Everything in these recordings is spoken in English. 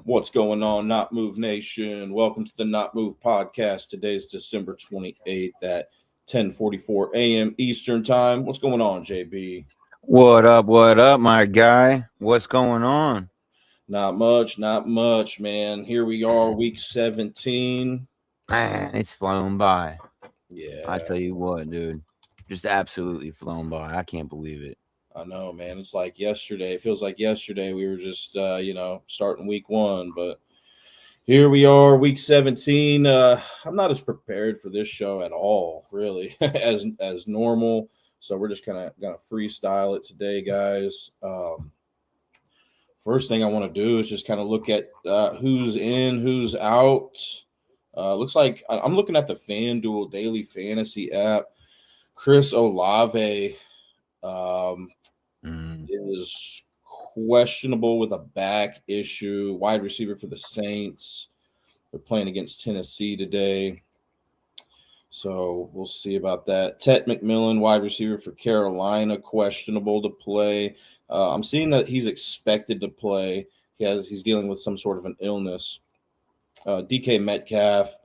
What's going on, Not Move Nation? Welcome to the Not Move podcast. Today's December 28th at 10:44 a.m. Eastern Time. What's going on, JB? What up, my guy? What's going on? Not much, man. Here we are, week 17. Man, it's flown by. I Yeah, tell you what, dude. Just absolutely flown by. I can't believe it. I know, man. It's like yesterday. It feels like yesterday we were just, starting week one, but here we are, week 17. I'm not as prepared for this show at all, really, as normal. So we're just kind of gonna freestyle it today, guys. First thing I want to do is just kind of look at who's in, who's out. Looks like I'm looking at the FanDuel Daily Fantasy app. Chris Olave um, is questionable with a back issue. Wide receiver for the Saints. They're playing against Tennessee today. So we'll see about that. Ted McMillan, wide receiver for Carolina, questionable to play. I'm seeing that he's expected to play. He's dealing with some sort of an illness. DK Metcalf,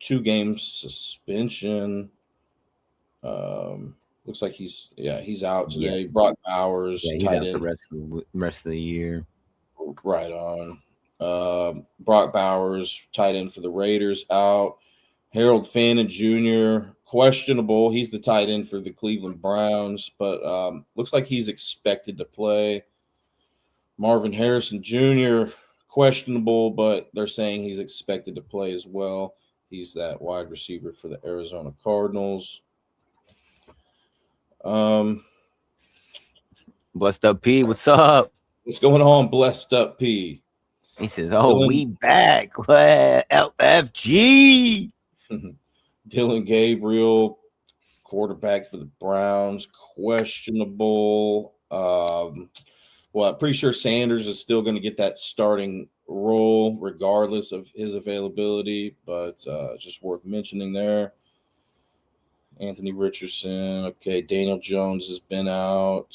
2-game suspension. Looks like he's out today. Yeah, Brock Bowers, he's tight out the end, rest of the year. right on. Brock Bowers, tight end for the Raiders, out. Harold Fannin Jr., questionable. He's the tight end for the Cleveland Browns, but looks like he's expected to play. Marvin Harrison Jr., questionable, but they're saying he's expected to play as well. He's that wide receiver for the Arizona Cardinals. Blessed up P, what's up? What's going on, Blessed Up P? He says, "Oh, Dylan, we back, LFG." Dylan Gabriel, quarterback for the Browns, questionable. I'm pretty sure Sanders is still going to get that starting role regardless of his availability, but just worth mentioning there. Anthony Richardson, okay. Daniel Jones has been out.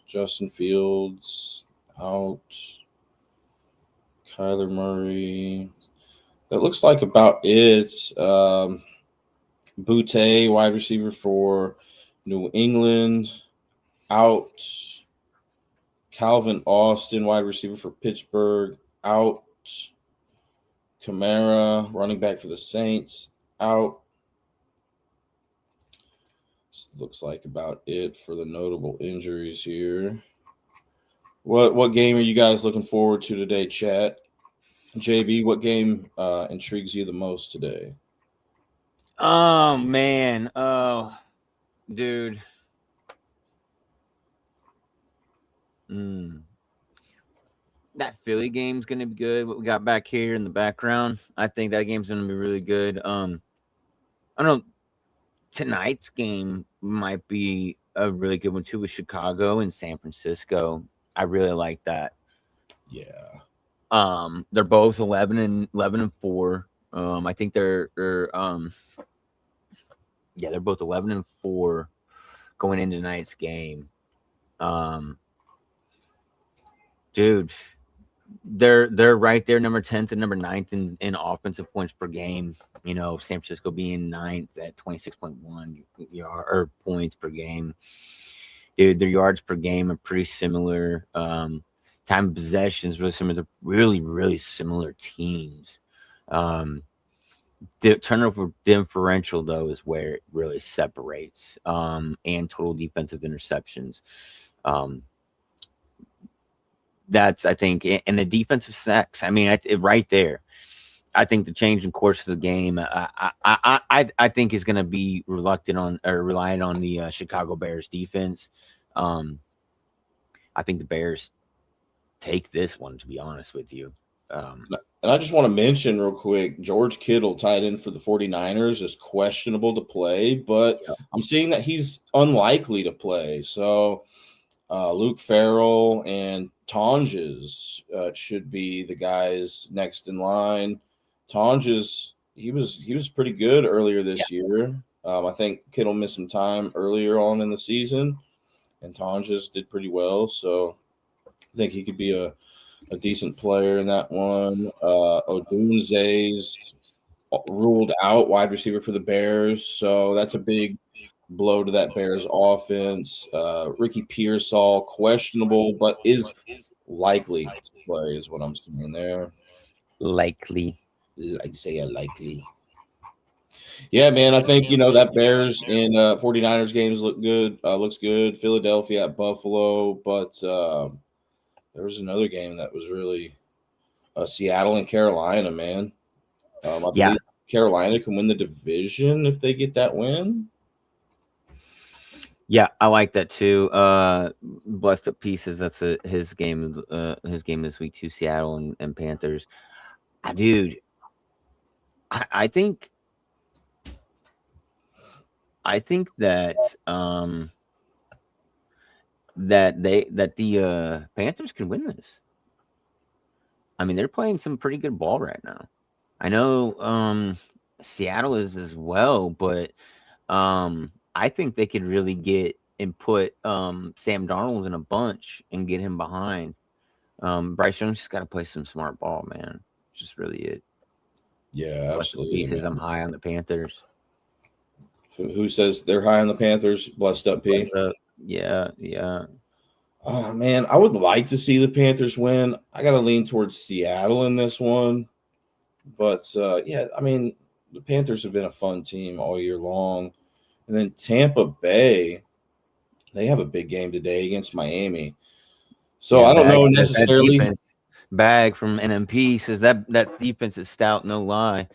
Justin Fields out. Kyler Murray. That looks like about it. Butte, wide receiver for New England, out. Calvin Austin, wide receiver for Pittsburgh, out. Kamara, running back for the Saints, out. Looks like about it for the notable injuries here. What game are you guys looking forward to today, chat? JB, what game intrigues you the most today? Oh man, dude. That Philly game's gonna be good. What we got back here in the background, I think that game's gonna be really good. I don't know. Tonight's game might be a really good one too with Chicago and San Francisco. I really like that. Yeah. They're both 11-4. I think they're both 11-4 going into tonight's game. Dude, they're right there, number 10th and number 9th in offensive points per game. You know, San Francisco being 9th at 26.1 or points per game. Dude, their yards per game are pretty similar. Time of possession is really similar. They're really, really similar teams. The turnover differential, though, is where it really separates, and total defensive interceptions. That's, I think, and the defensive sacks. I mean, right there. I think the change in course of the game, I think is going to be relying on the Chicago Bears defense. I think the Bears take this one, to be honest with you. And I just want to mention real quick, George Kittle, tight end for the 49ers, is questionable to play, but I'm seeing that he's unlikely to play. So Luke Farrell and Tonjes should be the guys next in line. Tonjes, he was pretty good earlier this year. I think Kittle missed some time earlier on in the season, and Tonjes did pretty well. So I think he could be a a decent player in that one. Odunze's ruled out, wide receiver for the Bears, so that's a big blow to that Bears offense. Ricky Pearsall, questionable, but is likely to play, is what I'm seeing there. Likely. I'd say a likely. Yeah, man, I think, that Bears and 49ers games look good. Looks good. Philadelphia at Buffalo, but there was another game that was really Seattle and Carolina, man. I Yeah, believe Carolina can win the division if they get that win. yeah, I like that too. Blessed up pieces. That's his game. His game this week too. Seattle and Panthers. Dude, I think that that the Panthers can win this. I mean, they're playing some pretty good ball right now. I know Seattle is as well, but I think they could really get and put Sam Darnold in a bunch and get him behind. Bryce Young's just got to play some smart ball, man. It's just really it. Yeah, Blessed up absolutely, pieces. I'm man. high on the Panthers. Who says they're high on the Panthers? Blessed up, P. Yeah, yeah. Oh, man, I would like to see the Panthers win. I got to lean towards Seattle in this one. But, yeah, I mean, the Panthers have been a fun team all year long. And then Tampa Bay, they have a big game today against Miami. So Yeah, I don't Bag know says that necessarily. defense. Bag from NMP says that defense is stout, no lie.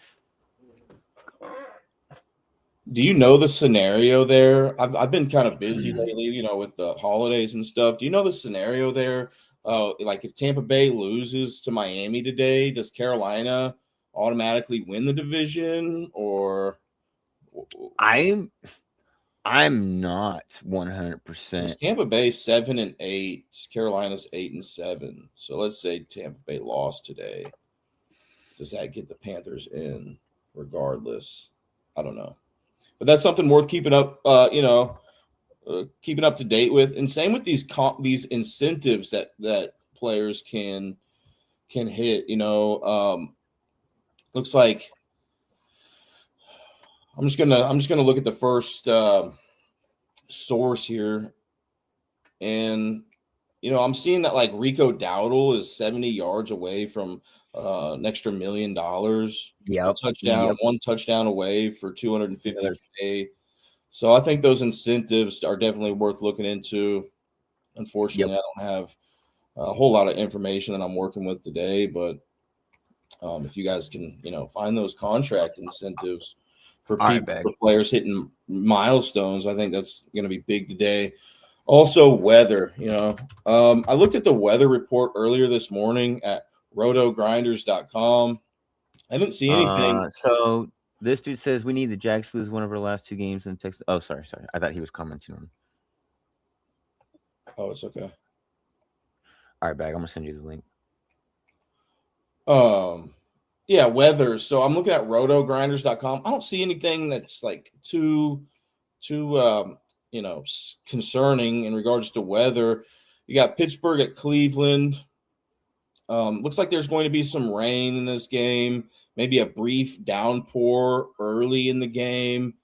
Do you know the scenario there? I've been kind of busy lately, with the holidays and stuff. Do you know the scenario there? Like if Tampa Bay loses to Miami today, does Carolina automatically win the division, or I'm not is 100%. Tampa Bay 7-8? Carolina's 8-7. So let's say Tampa Bay lost today. Does that get the Panthers in regardless? I don't know. But that's something worth keeping up, keeping up to date with. And same with these incentives that players can hit. Looks like I'm just gonna look at the first source here, and I'm seeing that like Rico Dowdle is 70 yards away from an extra $1 million. Yep. One touchdown away for 250K. So I think those incentives are definitely worth looking into. Unfortunately, Yep. I don't have a whole lot of information that I'm working with today, but if you guys can, find those contract incentives for All right, people, Bag. for players hitting milestones, I think that's going to be big today. Also, weather. I looked at the weather report earlier this morning at rotogrinders.com. I didn't see anything. So this dude says we need the Jags to lose one of our last two games in Texas. Oh, sorry. I thought he was commenting on. Oh, it's okay. All right, Bag. I'm gonna send you the link. Yeah, weather. So I'm looking at rotogrinders.com. I don't see anything that's like too concerning in regards to weather. You got Pittsburgh at Cleveland. Looks like there's going to be some rain in this game, maybe a brief downpour early in the game.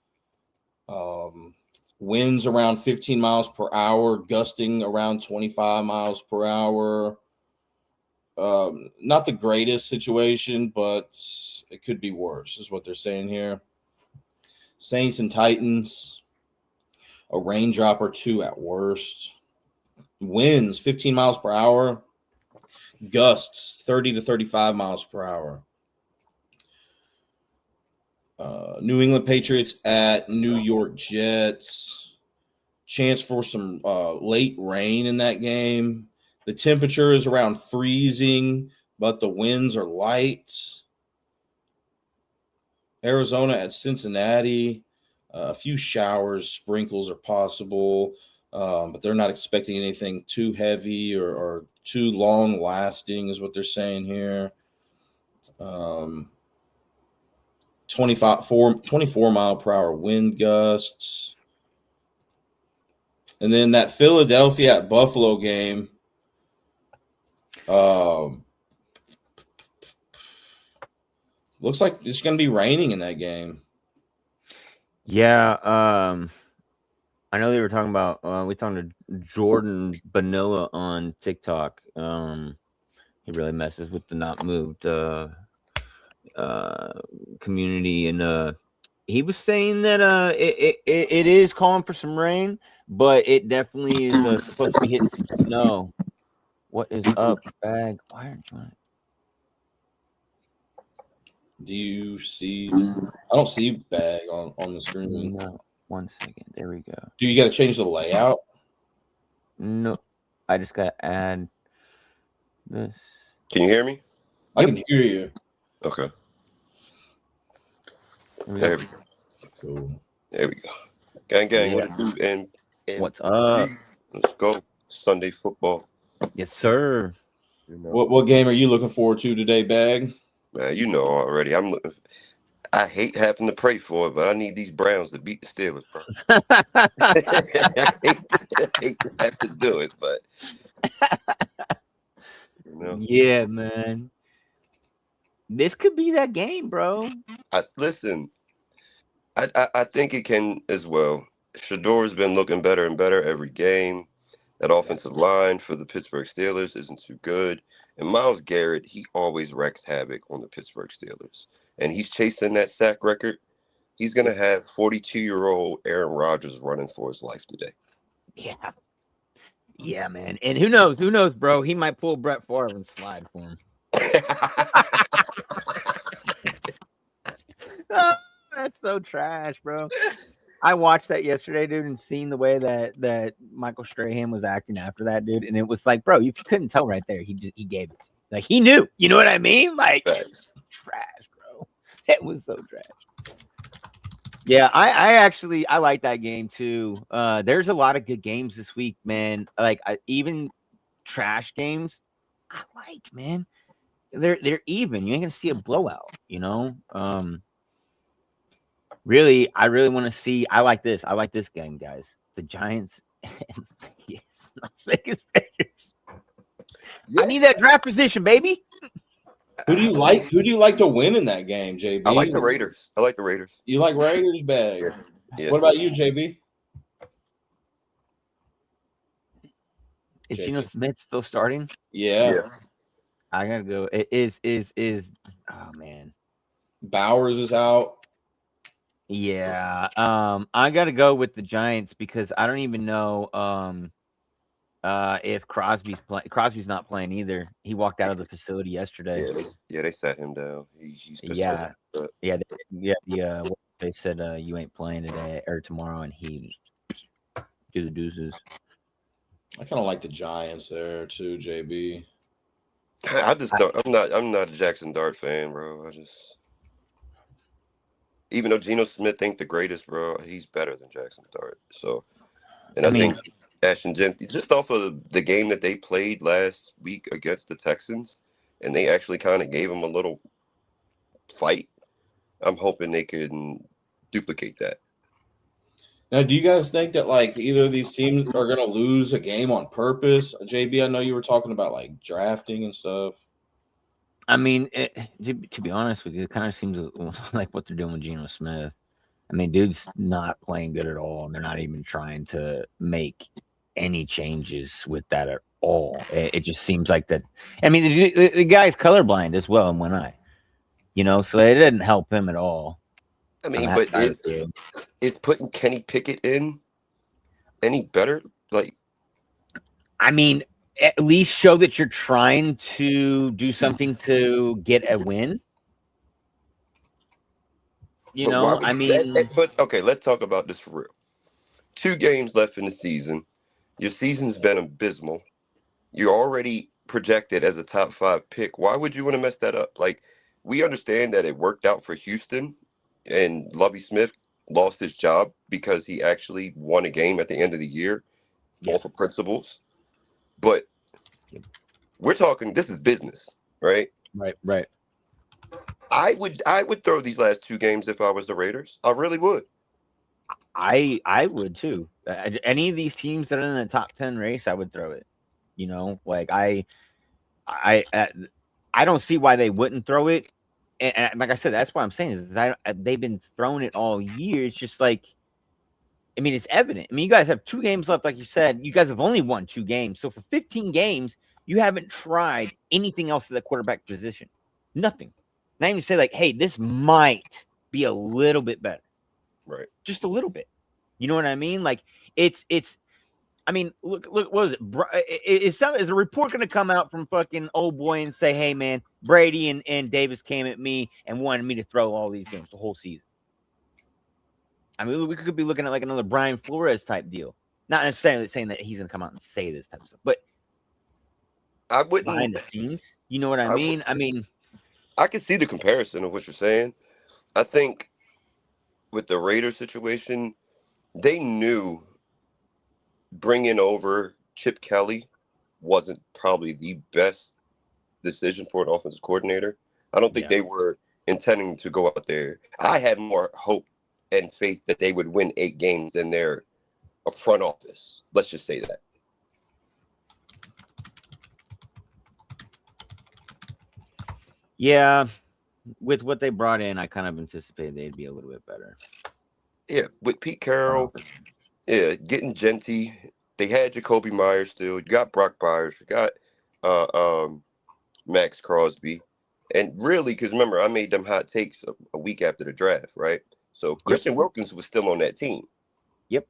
Winds around 15 miles per hour, gusting around 25 miles per hour. Not the greatest situation, but it could be worse, is what they're saying here. Saints and Titans, a raindrop or two at worst. Winds 15 miles per hour, gusts 30 to 35 miles per hour. New England Patriots at New York Jets. Chance for some late rain in that game. The temperature is around freezing, but the winds are light. Arizona at Cincinnati. A few showers, sprinkles are possible, but they're not expecting anything too heavy or too long lasting, is what they're saying here. 24 mile per hour wind gusts. And then that Philadelphia at Buffalo game. Um, looks like it's going to be raining in that game. Yeah. I know they were talking about. We talked to Jordan Vanilla on TikTok. He really messes with the not moved community, and he was saying that it is calling for some rain, but it definitely is supposed to be hitting some snow. What is up, bag? Why aren't you on it? Do you see? I don't see bag on the screen. No, 1 second. There we go. Do you got to change the layout? No, I just got to add this. Can you hear me? I Yep. can hear you. Okay. There we go. There we go. Cool. There we go. Gang, Yeah. what it do? And What's up? let's go. Sunday football. Yes, sir. You know, What game are you looking forward to today, bag? man, you know already. I hate having to pray for it, but I need these Browns to beat the Steelers, bro. I hate to have to do it, but you know. Yeah, man. This could be that game, bro. Listen. I think it can as well. Shador's been looking better and better every game. That offensive line for the Pittsburgh Steelers isn't too good. And Myles Garrett, he always wreaks havoc on the Pittsburgh Steelers. And he's chasing that sack record. He's going to have 42-year-old Aaron Rodgers running for his life today. Yeah. Yeah, man. And who knows? Who knows, bro? He might pull Brett Favre and slide for him. Oh, that's so trash, bro. I watched that yesterday, dude, and seen the way that Michael Strahan was acting after that, dude, and it was like, bro, you couldn't tell right there. He gave it to you. Like he knew. You know what I mean? Like trash, bro. It was so trash. Yeah, I actually like that game too. There's a lot of good games this week, man. Like even trash games, I like, man. They're even. You ain't gonna see a blowout, you know. Really, I really want to see. I like this game, guys. The Giants and yes, Las Vegas Raiders. I need that draft position, baby. Who do you like? Who do you like to win in that game, JB? I like the Raiders. You like Raiders, bag? Yeah. What about you, JB? Is Geno Smith still starting? Yeah. I gotta go. It is. Oh man, Bowers is out. Yeah. I gotta go with the Giants because I don't even know if Crosby's playing. Crosby's not playing either. He walked out of the facility yesterday. Yeah, they sat him down. He's Yeah. They said you ain't playing today or tomorrow, and he do the deuces. I kind of like the Giants there too, JB. I just don't. I'm not a Jackson Dart fan, bro. Even though Geno Smith ain't the greatest, bro, he's better than Jackson Dart. So, and I think Ashton Jenkins, just off of the game that they played last week against the Texans, and they actually kind of gave him a little fight. I'm hoping they can duplicate that. Now, do you guys think that like either of these teams are going to lose a game on purpose? JB, I know you were talking about like drafting and stuff. I mean, to be honest with you, it kind of seems like what they're doing with Geno Smith. I mean, dude's not playing good at all, and they're not even trying to make any changes with that at all. It just seems like that. I mean, the guy's colorblind as well in one eye, you know, so it didn't help him at all. I mean, but is putting Kenny Pickett in any better? Like, I mean, at least show that you're trying to do something to get a win. You know, I mean, but okay, let's talk about this for real. 2 games left in the season. Your season's been abysmal. You're already projected as a top 5 pick. Why would you want to mess that up? Like, we understand that it worked out for Houston, and Lovie Smith lost his job because he actually won a game at the end of the year off of principles. But we're talking, this is business, right? Right. I would throw these last 2 games if I was the Raiders. I really would. I would too. Any of these teams that are in the top 10 race, I would throw it. You know, like I I don't see why they wouldn't throw it. And like I said, that's what I'm saying is that they've been throwing it all year. It's just like, I mean, it's evident. I mean, you guys have 2 games left, like you said. You guys have only won 2 games. So for 15 games, you haven't tried anything else at the quarterback position. Nothing. Not even say like, hey, this might be a little bit better. Right. Just a little bit. You know what I mean? Like it's. I mean, look. What was it? Is a report going to come out from fucking old boy and say, hey man, Brady and Davis came at me and wanted me to throw all these games the whole season? I mean, we could be looking at like another Brian Flores type deal. Not necessarily saying that he's going to come out and say this type of stuff, but I wouldn't. behind the scenes, you know what I mean? I can see the comparison of what you're saying. I think with the Raiders situation, they knew bringing over Chip Kelly wasn't probably the best decision for an offensive coordinator. I don't think they were intending to go out there. I had more hope and faith that they would win 8 games than their front office. Let's just say that. Yeah, with what they brought in, I kind of anticipated they'd be a little bit better. Yeah, with Pete Carroll, getting Genty. They had Jacoby Myers still. You got Brock Byers. You got Max Crosby. And really, because remember, I made them hot takes a week after the draft, right? So Christian Wilkins was still on that team. Yep.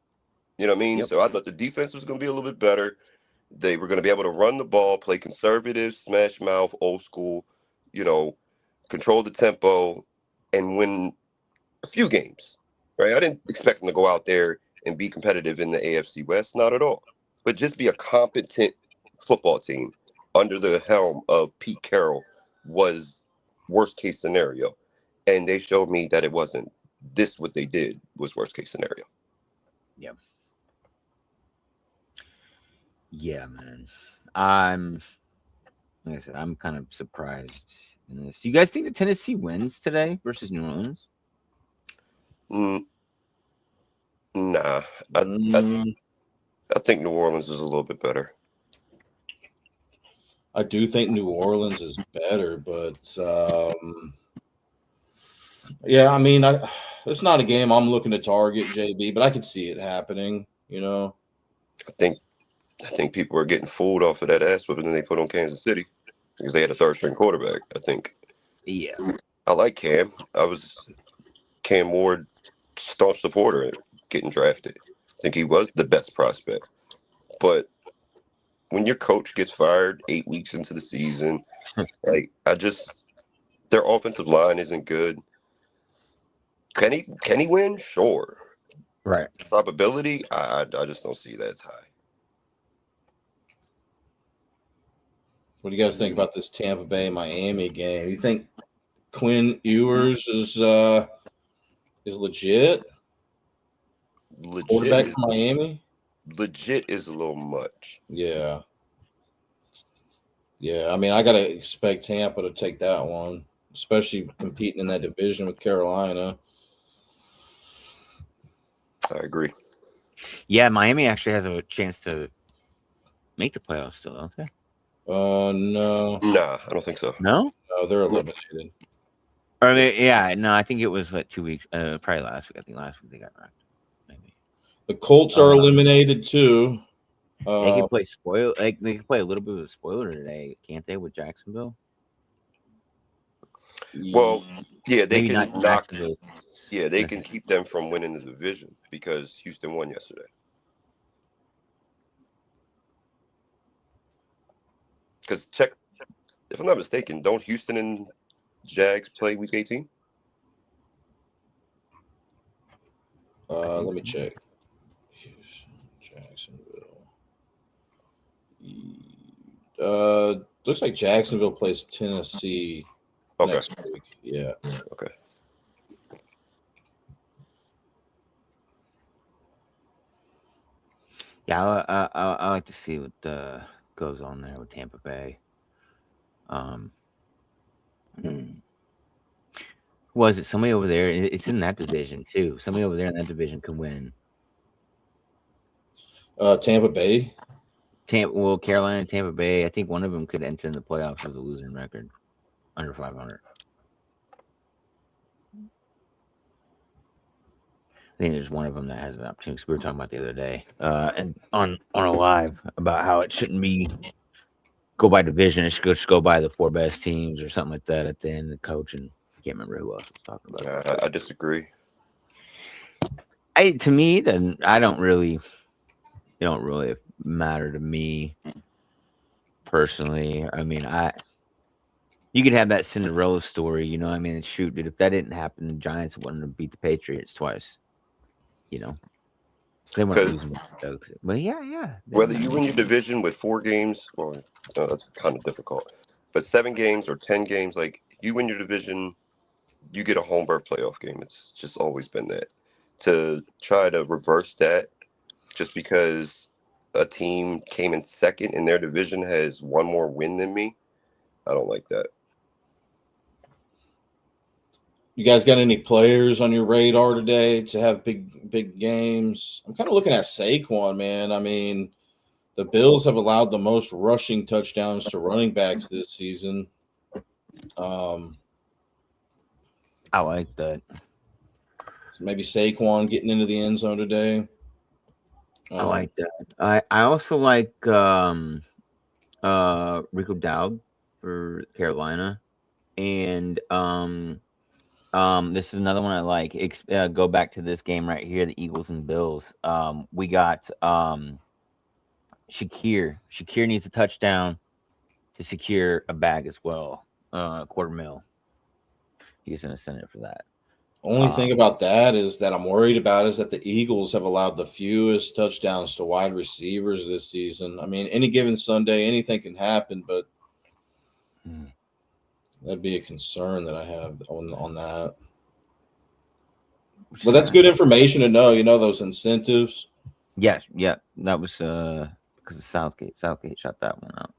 You know what I mean? So I thought the defense was going to be a little bit better. They were going to be able to run the ball, play conservative, smash mouth, old school, control the tempo, and win a few games, right? I didn't expect them to go out there and be competitive in the AFC West, not at all. But just be a competent football team under the helm of Pete Carroll was worst case scenario. And they showed me that it wasn't. This, what they did, was worst case scenario. Yeah. Yeah, man. Like I said, I'm kind of surprised in this. Do you guys think that Tennessee wins today versus New Orleans? Nah. I think New Orleans is a little bit better. I do think New Orleans is better, but yeah, I mean, it's not a game I'm looking to target, JB, but I could see it happening. I think people are getting fooled off of that ass whipping that they put on Kansas City because they had a 3rd-string quarterback. I think. Yeah. I like Cam. I was Cam Ward staunch supporter getting drafted. I think he was the best prospect. But when your coach gets fired 8 weeks into the season, their offensive line isn't good. Can he win? Sure. Right. Probability, I just don't see that high. What do you guys think about this Tampa Bay Miami game? You think Quinn Ewers is legit? Quarterback for Miami? Legit is a little much. Yeah. Yeah, I mean, I gotta expect Tampa to take that one, especially competing in that division with Carolina. I agree. Yeah, Miami actually has a chance to make the playoffs still, don't they? No. Nah, I don't think so. No? No, they're eliminated. I mean, I think it was 2 weeks, probably last week. I think last week they got knocked. Maybe. The Colts are eliminated too. They can play they can play a little bit of a spoiler today, can't they, with Jacksonville? Well, yeah, they Maybe can not knock. Yeah, they can keep them from winning the division because Houston won yesterday. Because if I'm not mistaken, don't Houston and Jags play Week 18? Let me check. Jacksonville. Looks like Jacksonville plays Tennessee next week. Yeah. Okay. Yeah, I like to see what goes on there with Tampa Bay. Was it somebody over there? It's in that division too. Somebody over there in that division can win. Tampa Bay. Carolina and Tampa Bay. I think one of them could enter in the playoffs with a losing record, under 500. I think there's one of them that has an opportunity. 'Cause we were talking about the other day, and on a live about how it shouldn't be go by division. It should just go by the 4 best teams or something like that at the end. The coach and I can't remember who else was talking about it. I disagree. To me, then I don't really. It don't really matter to me personally. I mean, you could have that Cinderella story, you know. I mean, shoot, dude, if that didn't happen, the Giants wouldn't have beat the Patriots twice. You know, they weren't 'Cause losing. But yeah. Whether you win your division with 4 games, well, that's kind of difficult. But 7 games or 10 games, like you win your division, you get a home berth playoff game. It's just always been that. To try to reverse that just because a team came in second in their division has one more win than me, I don't like that. You guys got any players on your radar today to have big games? I'm kind of looking at Saquon, man. I mean, the Bills have allowed the most rushing touchdowns to running backs this season. I like that. So maybe Saquon getting into the end zone today. I like that. I also like Rico Dowd for Carolina, and this is another one I like. Go back to this game right here, the Eagles and Bills. We got Shakir. Shakir needs a touchdown to secure a bag as well. $250,000. He's going to send it for that. Only thing about that is that I'm worried about is that the Eagles have allowed the fewest touchdowns to wide receivers this season. I mean, any given Sunday, anything can happen, but that'd be a concern that I have on that. But that's good information to know. You know, those incentives. Yeah. That was because of Southgate. Southgate shot that one out.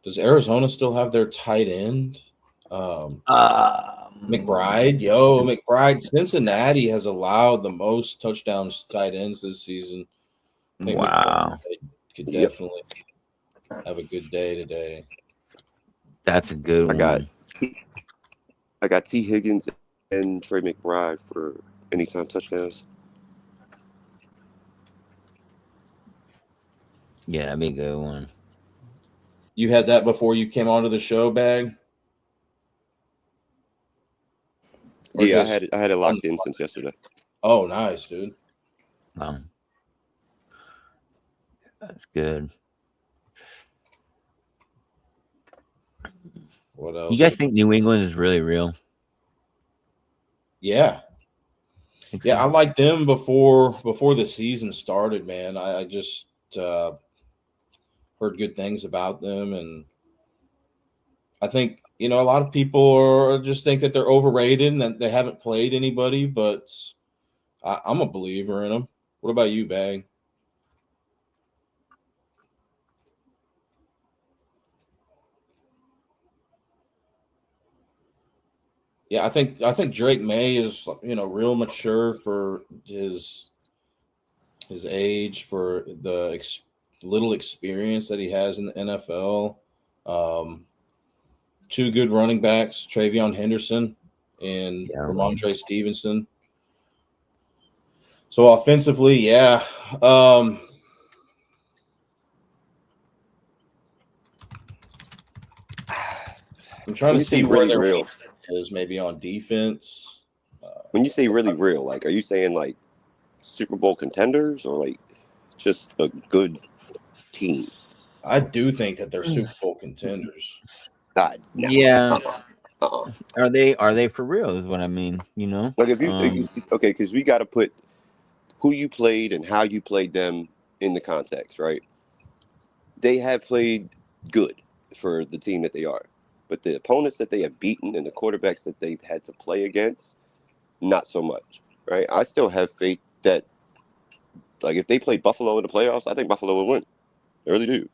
Does Arizona still have their tight end? McBride. McBride. Cincinnati has allowed the most touchdowns to tight ends this season. I think wow. Could definitely have a good day today. That's a good one. I got T. Higgins and Trey McBride for anytime touchdowns. Yeah, that'd be a good one. You had that before you came onto the show, Bag? Yeah, I had it locked in since yesterday. Oh, nice, dude. That's good. What else? You guys think New England is really real? Yeah. Yeah, I liked them before the season started, man. I just heard good things about them, and I think, you know, a lot of people just think that they're overrated and that they haven't played anybody, but I'm a believer in them. What about you, Bag? Yeah, I think Drake May is, you know, real mature for his age, for the little experience that he has in the NFL. 2 good running backs, Travion Henderson and Ramondre Stevenson. So offensively, yeah. I'm trying to see where they're real is maybe on defense. When you say really real, like, are you saying like Super Bowl contenders or like just a good team? I do think that they're Super Bowl contenders. No. Yeah. Are they for real? Is what I mean. You know, like if you okay, because we got to put who you played and how you played them in the context, right? They have played good for the team that they are, but the opponents that they have beaten and the quarterbacks that they've had to play against, not so much, right? I still have faith that, like, if they play Buffalo in the playoffs, I think Buffalo will win. I really do.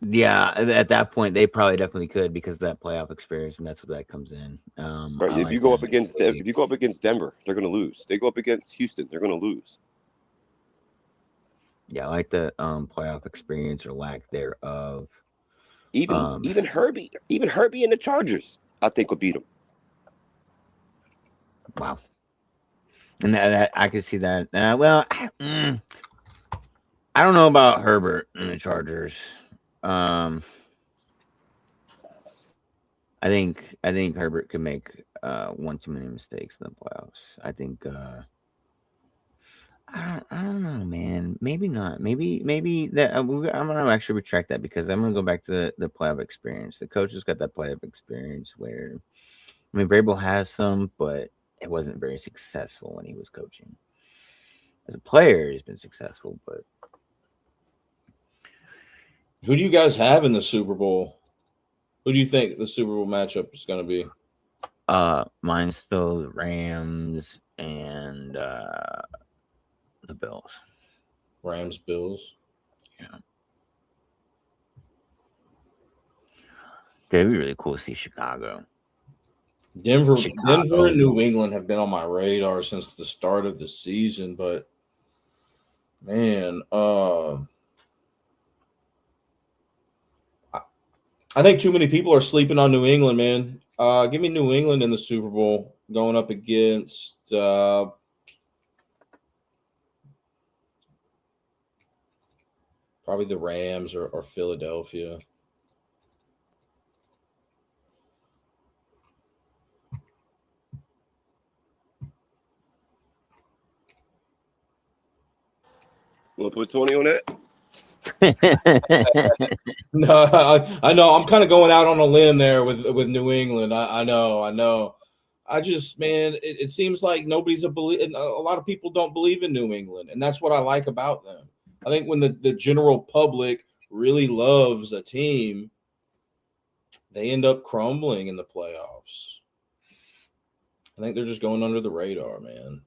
Yeah, at that point they probably definitely could because of that playoff experience, and that's what that comes in. Right. I If you like go up that. against if you go up against Denver, they're going to lose. They go up against Houston, they're going to lose. Yeah, I like the playoff experience or lack thereof. Even Um, even Herbie and the Chargers, I think will beat them. wow, and that I could see that. Well, I don't know about Herbert and the Chargers. Um, I think Herbert could make one too many mistakes in the playoffs. I think I don't know, man. Maybe not. Maybe that I'm gonna actually retract that because I'm gonna go back to the playoff experience. The coach has got that playoff experience where I mean Vrabel has some, but it wasn't very successful when he was coaching. As a player, he's been successful, but Who do you guys have in the Super Bowl? Who do you think the Super Bowl matchup is going to be? mine's still the Rams and the Bills. Rams, Bills. Yeah. It'd be really cool to see Chicago. Denver, Chicago. and New England have been on my radar since the start of the season, but man, I think too many people are sleeping on New England, man. Give me New England in the Super Bowl going up against probably the Rams or Philadelphia. We'll put 20 on that. No, I know. I'm kind of going out on a limb there with New England. I know. I just, man, it seems like nobody's a lot of people don't believe in New England, and that's what I like about them. I think when the general public really loves a team, they end up crumbling in the playoffs. I think they're just going under the radar, man.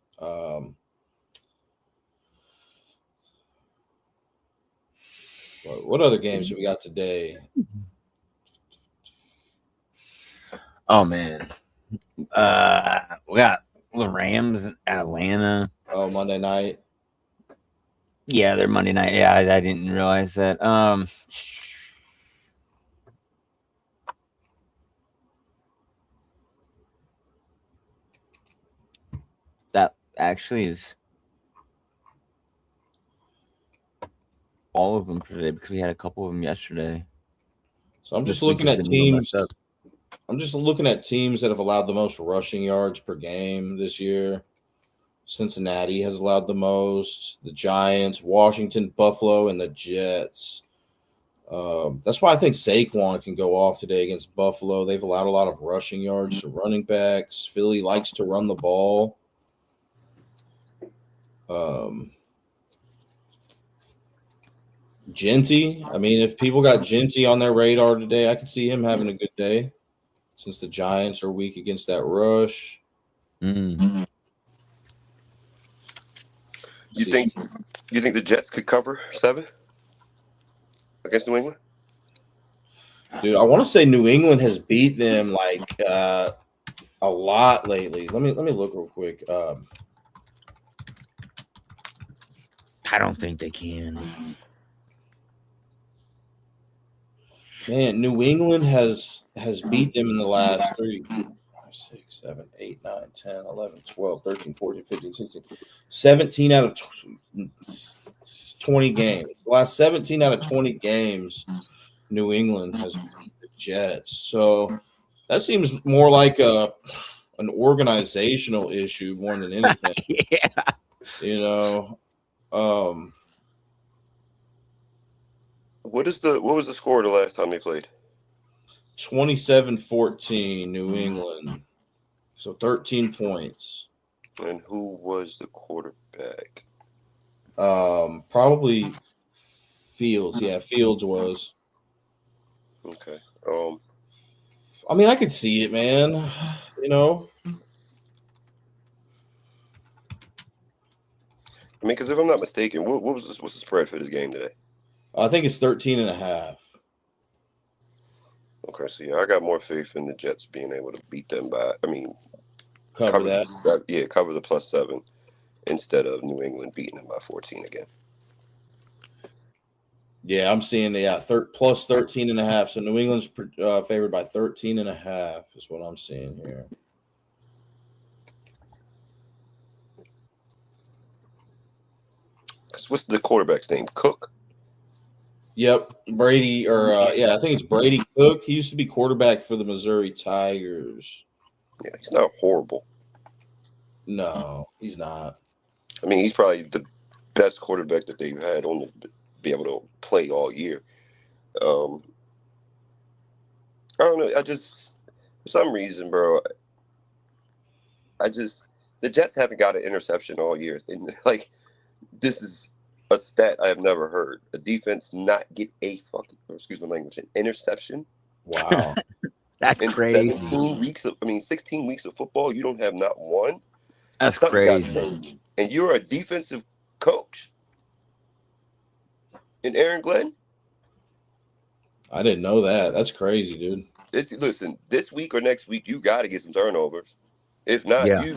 What other games do we got today? Oh man, we got the Rams, Atlanta. Oh, Monday night. Yeah, they're Monday night. Yeah, I didn't realize that. That actually is all of them for today because we had a couple of them yesterday. So I'm just This week looking has at been a little teams. messed up. I'm just looking at teams that have allowed the most rushing yards per game this year. Cincinnati has allowed the most. The Giants, Washington, Buffalo, and the Jets. That's why I think Saquon can go off today against Buffalo. They've allowed a lot of rushing yards to running backs. Philly likes to run the ball. Genty. I mean, if people got Genty on their radar today, I could see him having a good day since the Giants are weak against that rush. Mm. You think the Jets could cover 7 against New England? Dude, I want to say New England has beat them like a lot lately. Let me look real quick. I don't think they can. Man, New England has beat them in the last 3, 5, 6, 7, 8, 9, 10, 11, 12, 13, 14, 15, 16, 17 out of 20 games. The last 17 out of 20 games, New England has beat the Jets. So that seems more like an organizational issue more than anything. Yeah. You know, What was the score the last time they played? 27-14 New England. So 13 points. And who was the quarterback? Probably Fields. Yeah, Fields was. Okay. I mean, I could see it, man. You know. I mean, because if I'm not mistaken, what's the spread for this game today? I think it's 13.5. Okay, so yeah, I got more faith in the Jets being able to beat them by. I mean, Cover that. cover the +7 instead of New England beating them by 14 again. Yeah, I'm seeing plus 13.5. So New England's favored by 13.5 is what I'm seeing here. What's the quarterback's name? Cook? Yep, Brady, I think it's Brady Cook. He used to be quarterback for the Missouri Tigers. Yeah, he's not horrible. No, he's not. I mean, he's probably the best quarterback that they've had be able to play all year. I don't know. For some reason, bro, the Jets haven't got an interception all year. And, like, this is a stat I have never heard. A defense not get excuse my language, an interception. Wow. That's In crazy. 16 weeks of football, you don't have not one. That's Something got crazy. changed. And you're a defensive coach in Aaron Glenn? I didn't know that. That's crazy, dude. Listen, this week or next week, you got to get some turnovers. If not, Yeah.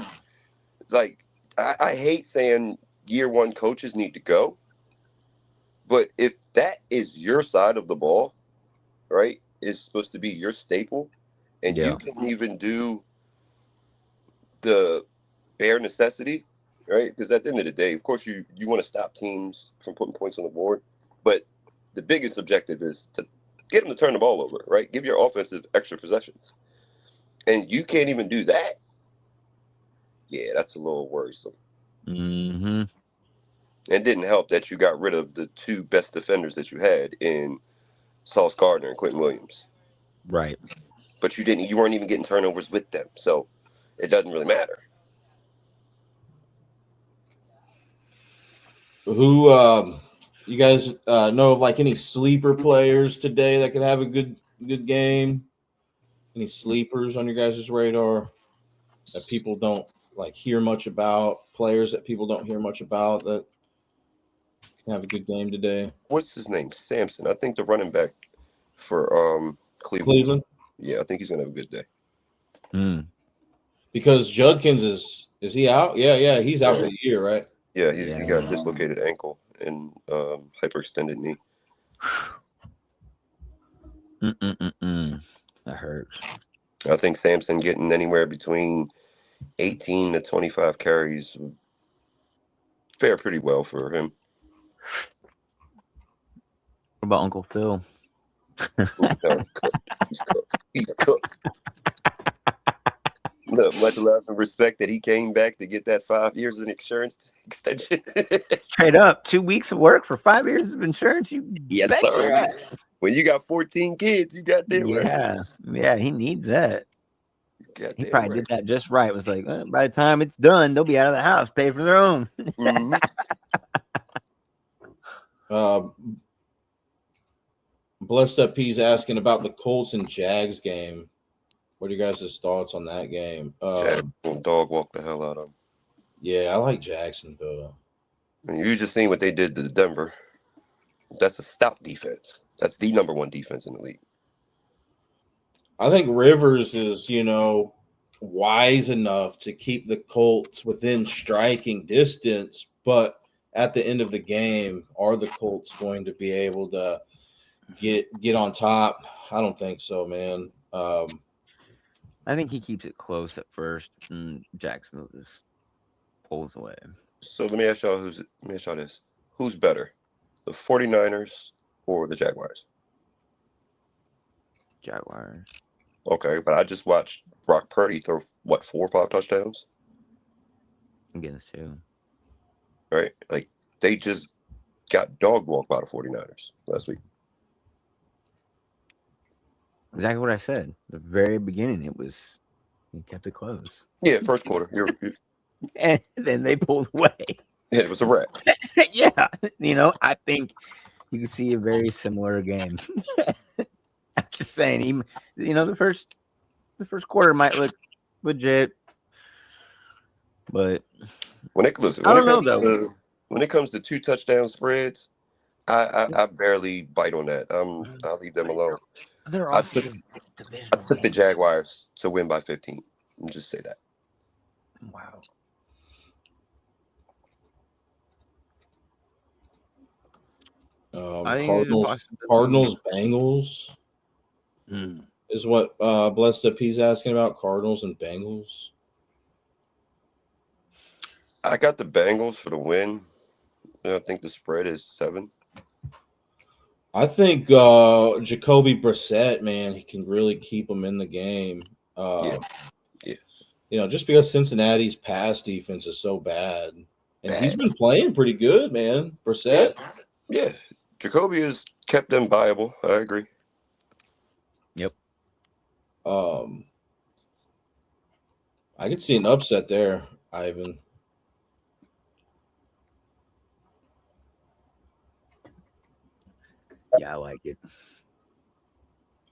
I hate saying year one coaches need to go. But if that is your side of the ball, right, is supposed to be your staple, and you can't even do the bare necessity, right? Because at the end of the day, of course, you want to stop teams from putting points on the board. But the biggest objective is to get them to turn the ball over, right? Give your offensive extra possessions. And you can't even do that. Yeah, that's a little worrisome. Mm-hmm. It didn't help that you got rid of the two best defenders that you had in Sauce Gardner and Quentin Williams. Right. But you weren't even getting turnovers with them. So it doesn't really matter. Who you guys know of like any sleeper players today that could have a good game? Any sleepers on your guys' radar that people don't like hear much about? Players that people don't hear much about that can have a good game today? What's his name? Sampson. I think the running back for Cleveland. Cleveland? Yeah, I think he's gonna have a good day. Because Judkins is he out? Yeah, he's out for the year, right? Yeah, he got a dislocated ankle and hyperextended knee. That hurts. I think Sampson getting anywhere between 18 to 25 carries would fare pretty well for him. What about Uncle Phil? He's cooked. Look, much love and respect that he came back to get that 5 years of insurance extension. Straight up, 2 weeks of work for 5 years of insurance. Yes, sir. When you got 14 kids, you got them. Yeah, he needs that. He probably right. did that just right. It was like, by the time it's done, they'll be out of the house, pay for their own. Mm-hmm. Blessed Up P's asking about the Colts and Jags game. What are you guys' thoughts on that game? Dog walk the hell out of him. Yeah, I like Jacksonville. And you just seen what they did to Denver. That's a stout defense. That's the number one defense in the league. I think Rivers is, wise enough to keep the Colts within striking distance, but at the end of the game, are the Colts going to be able to get on top? I don't think so, man. I think he keeps it close at first, and Jacksonville just pulls away. So let me ask y'all this. Who's better, the 49ers or the Jaguars? Jaguars. Okay, but I just watched Brock Purdy throw, 4 or 5 touchdowns? Against who? Right? Like, they just got dog walked by the 49ers last week. Exactly what I said. The very beginning, he kept it close. Yeah, first quarter. And then they pulled away. Yeah, it was a wrap. Yeah. I think you can see a very similar game. I'm just saying, the first quarter might look legit, but When it comes to 2 touchdown spreads, I barely bite on that. I'll leave them alone. They're I also took divisional the games. Jaguars to win by 15. I'll just say that. Wow. I think it's a Cardinals, possibility. Cardinals, Bengals Hmm. is what Blessed Up P's asking about. Cardinals and Bengals. I got the Bengals for the win. I think the spread is 7. I think Jacoby Brissett, man, he can really keep them in the game. Yeah. Yeah. You know, just because Cincinnati's pass defense is so bad, and he's Bad. been playing pretty good, man. Yeah. Brissett. Yeah. Jacoby has kept them viable. I agree. Yep. I could see an upset there, Ivan. Yeah, I like it.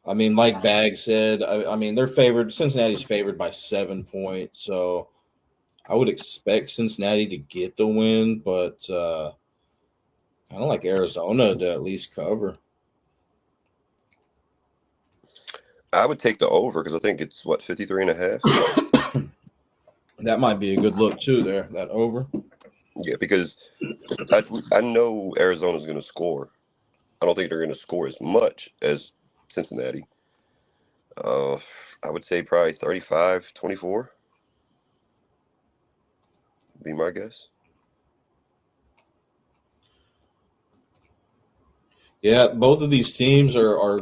I mean, like Bag said, I mean, they're favored. Cincinnati's favored by 7 points, so I would expect Cincinnati to get the win, but kind of like Arizona to at least cover. I would take the over because I think it's 53.5. That might be a good look too. There, that over. Yeah, because I know Arizona's going to score. I don't think they're going to score as much as Cincinnati. I would say probably 35-24. Be my guess. Yeah, both of these teams are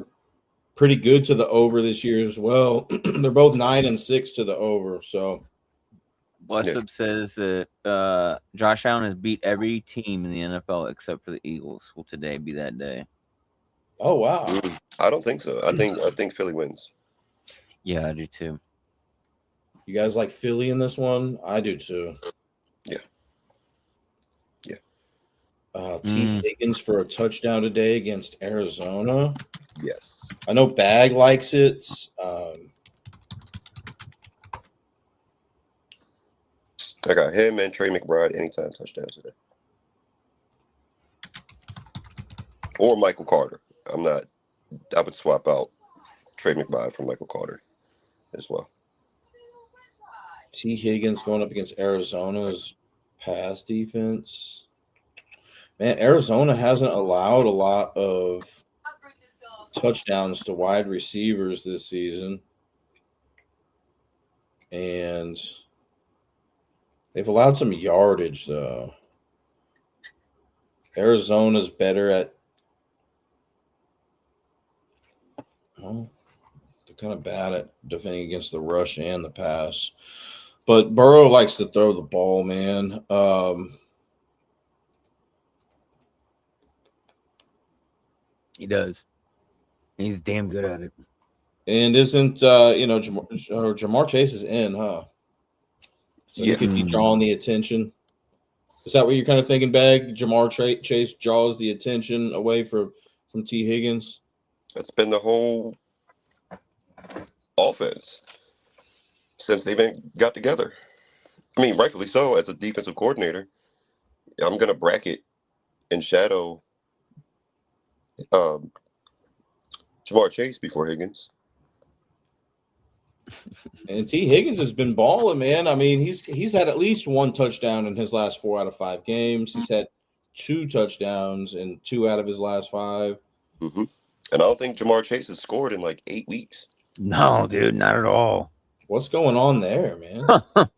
pretty good to the over this year as well. They're both 9-6 to the over. So Blessed Yeah. Up says that Josh Allen has beat every team in the NFL except for the Eagles. Will today be that day? oh wow. I don't think so. I think Philly wins. Yeah, I do too. You guys like Philly in this one? I do too. Yeah. Yeah. T. Higgins for a touchdown today against Arizona. Yes. I know Bag likes it. I got him and Trey McBride anytime touchdown today. Or Michael Carter. I would swap out Trey McBride for Michael Carter as well. T. Higgins going up against Arizona's pass defense. Man, Arizona hasn't allowed a lot of touchdowns to wide receivers this season. And they've allowed some yardage, though. Arizona's better at. Well, they're kind of bad at defending against the rush and the pass. But Burrow likes to throw the ball, man. He does. He's damn good at it. And isn't Jamar Chase is in, huh? So he Yeah. could be drawing the attention. Is that what you're kind of thinking, Bag? Jamar Chase draws the attention away from T. Higgins? That's been the whole offense since they've got together. I mean, rightfully so. As a defensive coordinator, I'm going to bracket and shadow Jamar Chase before Higgins. And T. Higgins has been balling, man. I mean, he's had at least one touchdown in his last 4 out of 5 games. He's had 2 touchdowns in 2 out of his last 5. Mm-hmm. And I don't think Jamar Chase has scored in like 8 weeks. No, dude, not at all. What's going on there, man?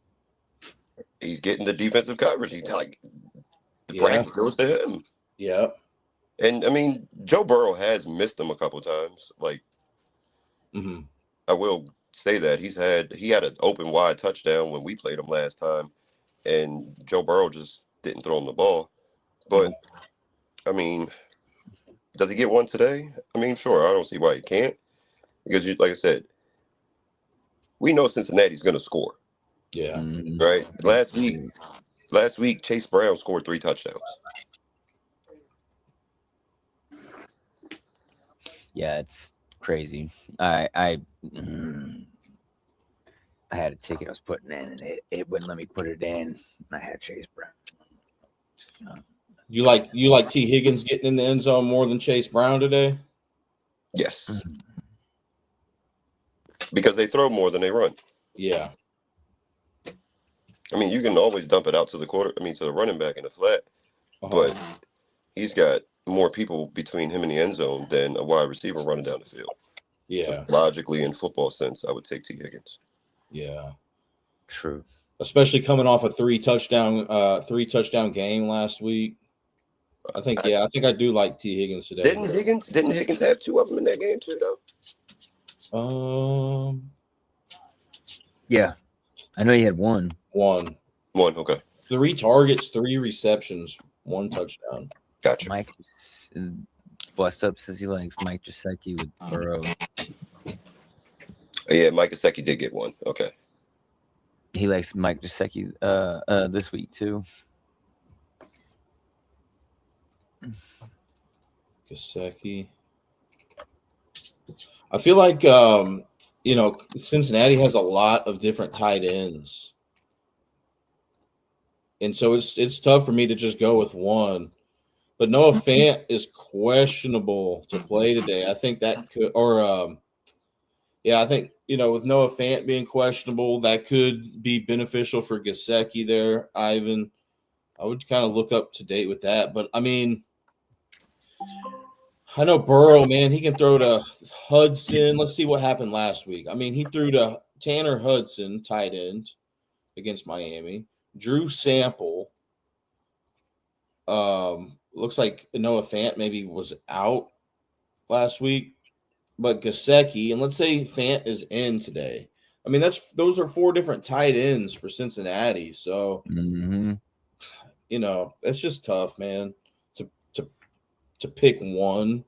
He's getting the defensive coverage. He's like the bracket goes to him. Yeah. And I mean, Joe Burrow has missed him a couple times. Like, I will say that he had an open wide touchdown when we played him last time, and Joe Burrow just didn't throw him the ball. But I mean, does he get one today? I mean, sure. I don't see why he can't, because like I said, we know Cincinnati's going to score. Yeah. Right. Last week, Chase Brown scored 3 touchdowns. Yeah, it's crazy. I had a ticket I was putting in, and it wouldn't let me put it in. I had Chase Brown. You like T. Higgins getting in the end zone more than Chase Brown today? Yes. because they throw more than they run. Yeah. I mean, you can always dump it out to to the running back in the flat, but he's got more people between him and the end zone than a wide receiver running down the field. Yeah. So logically, in football sense, I would take T. Higgins. Yeah. True. Especially coming off a three touchdown game last week. I think I do like T. Higgins today. Didn't Higgins have 2 of them in that game too, though? Yeah. I know he had one. One, okay. 3 targets, 3 receptions, 1 touchdown. Gotcha. Mike Bust Up says he likes Mike Gesicki with Burrow. Yeah, Mike Gesicki did get 1. Okay. He likes Mike Gesicki this week too. Gesicki. I feel like Cincinnati has a lot of different tight ends. And so it's tough for me to just go with one. But Noah Fant is questionable to play today. I think that could I think with Noah Fant being questionable, that could be beneficial for Gesicki there, Ivan. I would kind of look up to date with that. But I mean, I know Burrow, man, he can throw to Hudson. Let's see what happened last week. I mean, he threw to Tanner Hudson, tight end, against Miami. Drew Sample. Looks like Noah Fant maybe was out last week. But Gesicki, and let's say Fant is in today. I mean, those are 4 different tight ends for Cincinnati. So, it's just tough, man, to pick one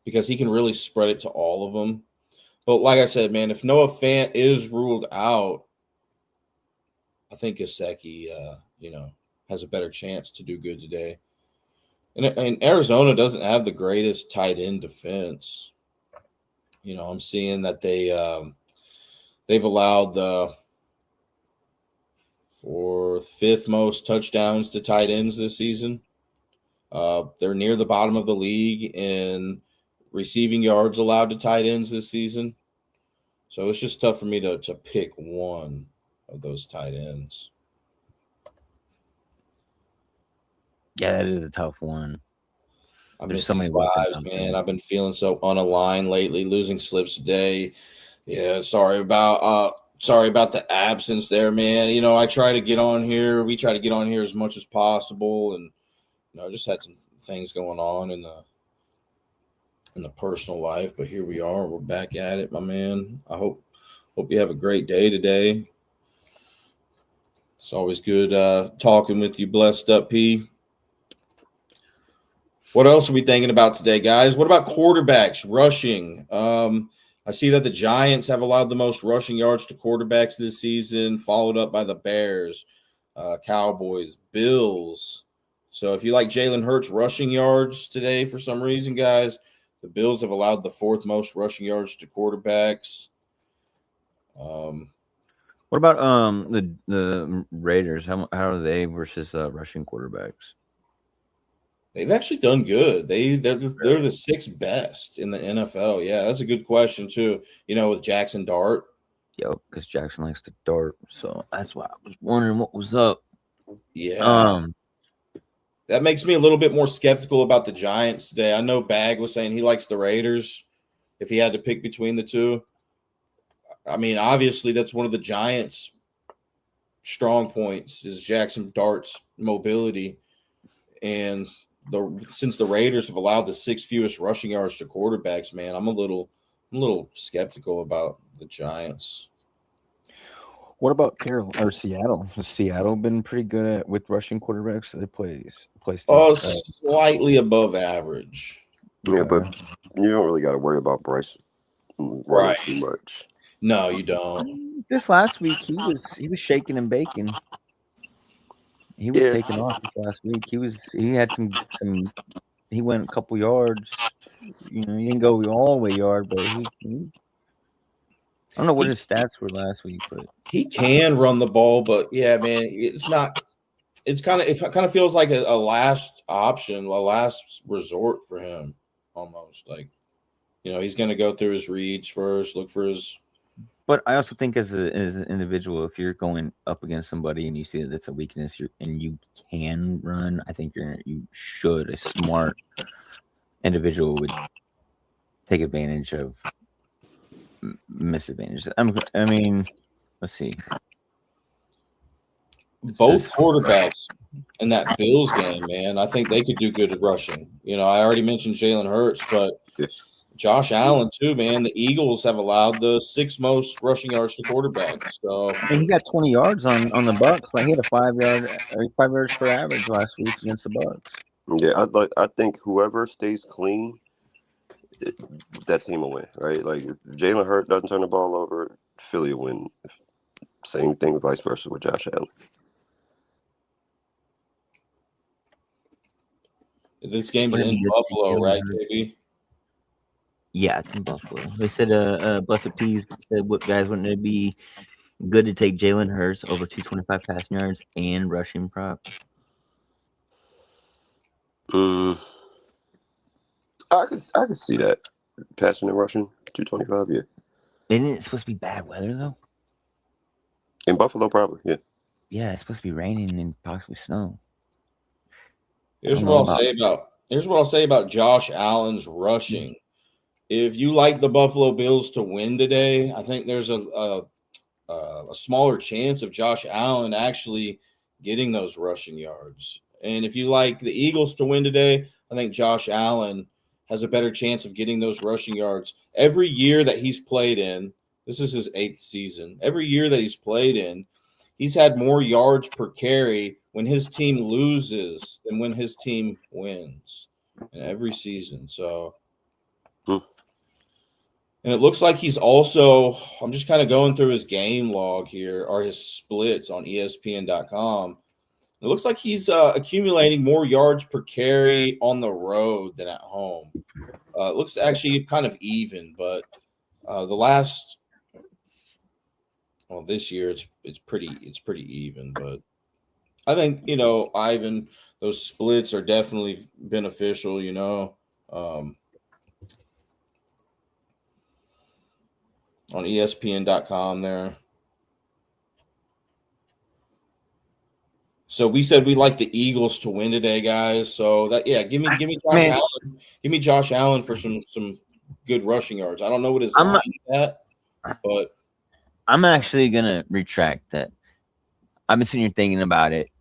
because he can really spread it to all of them. But like I said, man, if Noah Fant is ruled out, I think Gesicki, has a better chance to do good today. And Arizona doesn't have the greatest tight end defense. I'm seeing that they've allowed the 5th most touchdowns to tight ends this season. They're near the bottom of the league in receiving yards allowed to tight ends this season. So it's just tough for me to pick one of those tight ends. Yeah, that is a tough one. I miss so many lives, man. I've been feeling so unaligned lately, losing slips today. Yeah, sorry about the absence there, man. I try to get on here. We try to get on here as much as possible, and I just had some things going on in the personal life, but here we are. We're back at it, my man. I hope you have a great day today. It's always good talking with you. Blessed up, P. What else are we thinking about today, guys? What about quarterbacks rushing? I see that the Giants have allowed the most rushing yards to quarterbacks this season, followed up by the Bears, Cowboys, Bills. So if you like Jalen Hurts rushing yards today for some reason, guys, the Bills have allowed the 4th most rushing yards to quarterbacks. What about the Raiders? How are they versus rushing quarterbacks? They've actually done good. They're the 6th best in the NFL. Yeah, that's a good question too. With Jackson Dart. Yo, because Jackson likes to dart, so that's why I was wondering what was up. Yeah. That makes me a little bit more skeptical about the Giants today. I know Bag was saying he likes the Raiders if he had to pick between the two. I mean, obviously that's one of the Giants' strong points is Jackson Dart's mobility. And since the Raiders have allowed the 6th fewest rushing yards to quarterbacks, man, I'm a little skeptical about the Giants. What about Seattle? Has Seattle been pretty good with rushing quarterbacks? They play slightly above average. Yeah, but you don't really got to worry about Bryce running too much. No, you don't. This last week he was shaking and baking. He was taking off this last week. He had some. He went a couple yards. He didn't go all the way yard, but he I don't know what his stats were last week, but he can run the ball. But yeah, man, it's not. It kind of feels like a last option, a last resort for him, almost like he's going to go through his reads first, look for his But I also think as an individual, if you're going up against somebody and you see that that's a weakness, and you can run, I think you should. A smart individual would take advantage of misadvantages. I mean, let's see. Both quarterbacks in that Bills game, man, I think they could do good at rushing. You know, I already mentioned Jalen Hurts, but Josh Allen too, man. The Eagles have allowed the 6th most rushing yards to quarterbacks. So I mean, he got 20 yards on the Bucks. Like he had a 5 yards per average last week against the Bucks. Yeah, I think whoever stays clean, that team will win, right? Like if Jalen Hurts doesn't turn the ball over, Philly will win. Same thing, vice versa with Josh Allen. this game's in Buffalo, right, JB? Yeah, it's in Buffalo. They said, Blessed Peas said, "What guys wouldn't it be good to take Jalen Hurts over 225 passing yards and rushing prop?" I could see that passing and rushing 225. Yeah, Isn't it supposed to be bad weather though? in Buffalo, probably. Yeah. Yeah, it's supposed to be raining and possibly snow. Here's what I'll say about Josh Allen's rushing. If you like the Buffalo Bills to win today, I think there's a smaller chance of Josh Allen actually getting those rushing yards. And if you like the Eagles to win today, I think Josh Allen has a better chance of getting those rushing yards. Every year that he's played in, this is his 8th season. Every year that he's played in, he's had more yards per carry when his team loses than when his team wins in every season. So, and it looks like he's also, I'm just kind of going through his game log here, or his splits on ESPN.com. It looks like he's accumulating more yards per carry on the road than at home. It looks actually kind of even, but this year it's pretty even. But I think, you know, Ivan, those splits are definitely beneficial. You know, on ESPN.com there. So we said we like the Eagles to win today, guys. So that give me Josh Allen. Give me Josh Allen for some good rushing yards. I don't know what his line is at, but I'm actually gonna retract that. I've been sitting here thinking about it,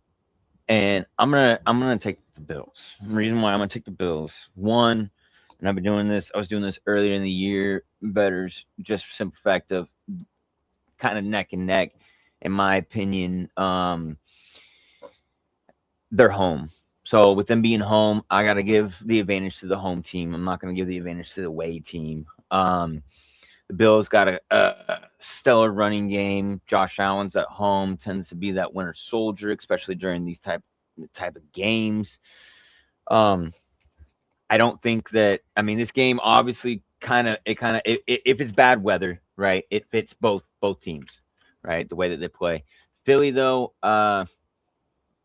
and I'm gonna take the Bills. The reason why I'm gonna take the Bills, one, and I've been doing this. I was doing this earlier in the year. Bettors, just for simple fact of kind of neck and neck, in my opinion. They're home. So with them being home, I got to give the advantage to the home team. I'm not going to give the advantage to the away team. The Bills got a stellar running game. Josh Allen's at home, tends to be that winter soldier, especially during these type of games. I don't think that. I mean, this game obviously if it's bad weather, right? It fits both teams, right? The way that they play. Philly though,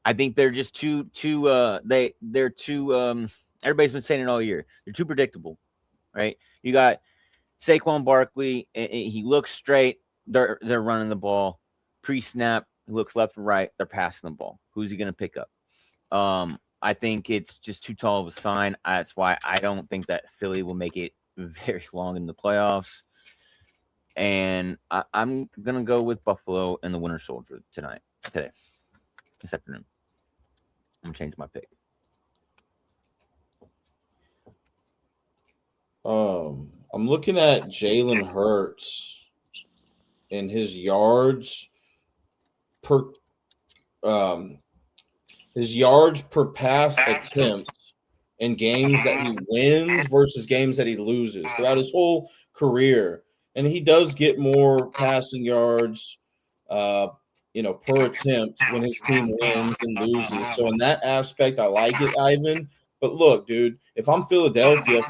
I think they're just too they're too everybody's been saying it all year. They're too predictable, right? You got Saquon Barkley, he looks straight, they're running the ball. Pre-snap, he looks left and right, they're passing the ball. Who's he going to pick up? I think it's just too tall of a sign. That's why I don't think that Philly will make it very long in the playoffs. And I'm going to go with Buffalo and the Winter Soldier today, this afternoon. I'm gonna change my pick. I'm looking at Jalen Hurts and his yards per pass attempt in games that he wins versus games that he loses throughout his whole career, and he does get more passing yards per attempt when his team wins and loses. So in that aspect, I like it, Ivan. But look, dude, if I'm Philadelphia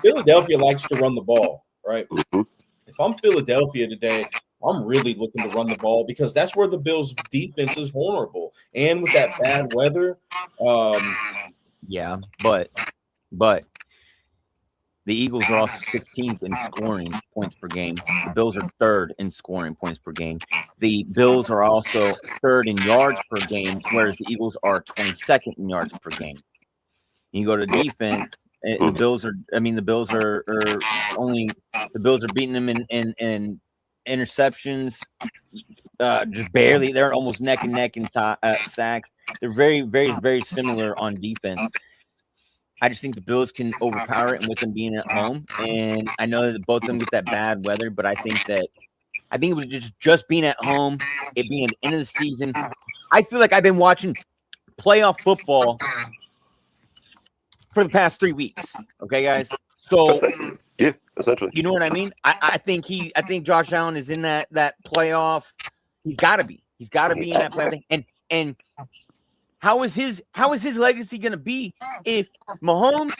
likes to run the ball, right? If I'm Philadelphia today, I'm really looking to run the ball because that's where the Bills' defense is vulnerable. And with that bad weather, yeah, but The Eagles are also 16th in scoring points per game. The Bills are 3rd in scoring points per game. The Bills are also 3rd in yards per game, whereas the Eagles are 22nd in yards per game. You go to defense, the Bills are. I mean, the Bills are only. The Bills are beating them in interceptions, just barely. They're almost neck and neck in sacks. They're very, very, very similar on defense. I just think the Bills can overpower it, and with them being at home, and I know that both of them get that bad weather, but I think it was just being at home, it being the end of the season. I feel like I've been watching playoff football for the past 3 weeks. Okay, guys. So essentially. You know what I mean? I think Josh Allen is in that playoff. He's got to be. He's got to be in that playoff thing. And how is his legacy going to be if Mahomes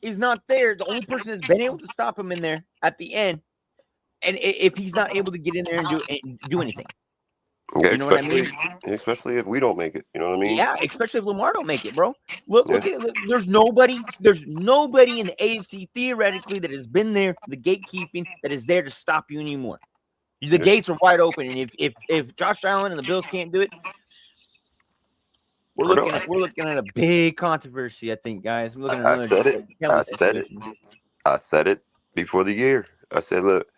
is not there? The only person that's been able to stop him in there at the end, and if he's not able to get in there and do anything. Okay, you know what I mean? Especially if we don't make it. You know what I mean? Yeah, especially if Lamar don't make it, bro. Look at it. Look, there's nobody in the AFC theoretically that has been there, the gatekeeping that is there to stop you anymore. The gates are wide open, and if Josh Allen and the Bills can't do it, we're looking at a big controversy. I think, guys. I'm looking at another. I said it before the year. I said, look.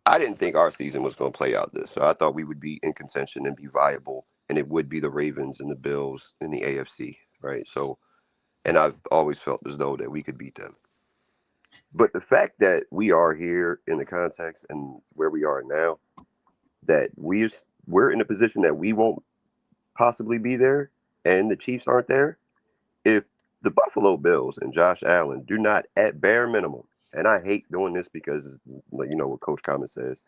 I didn't think our season was going to play out this. So I thought we would be in contention and be viable, and it would be the Ravens and the Bills in the AFC, right? So, and I've always felt as though that we could beat them. But the fact that we are here in the context and where we are now, that we're in a position that we won't possibly be there, and the Chiefs aren't there. If the Buffalo Bills and Josh Allen do not, at bare minimum, and I hate doing this because, you know what Coach Common says,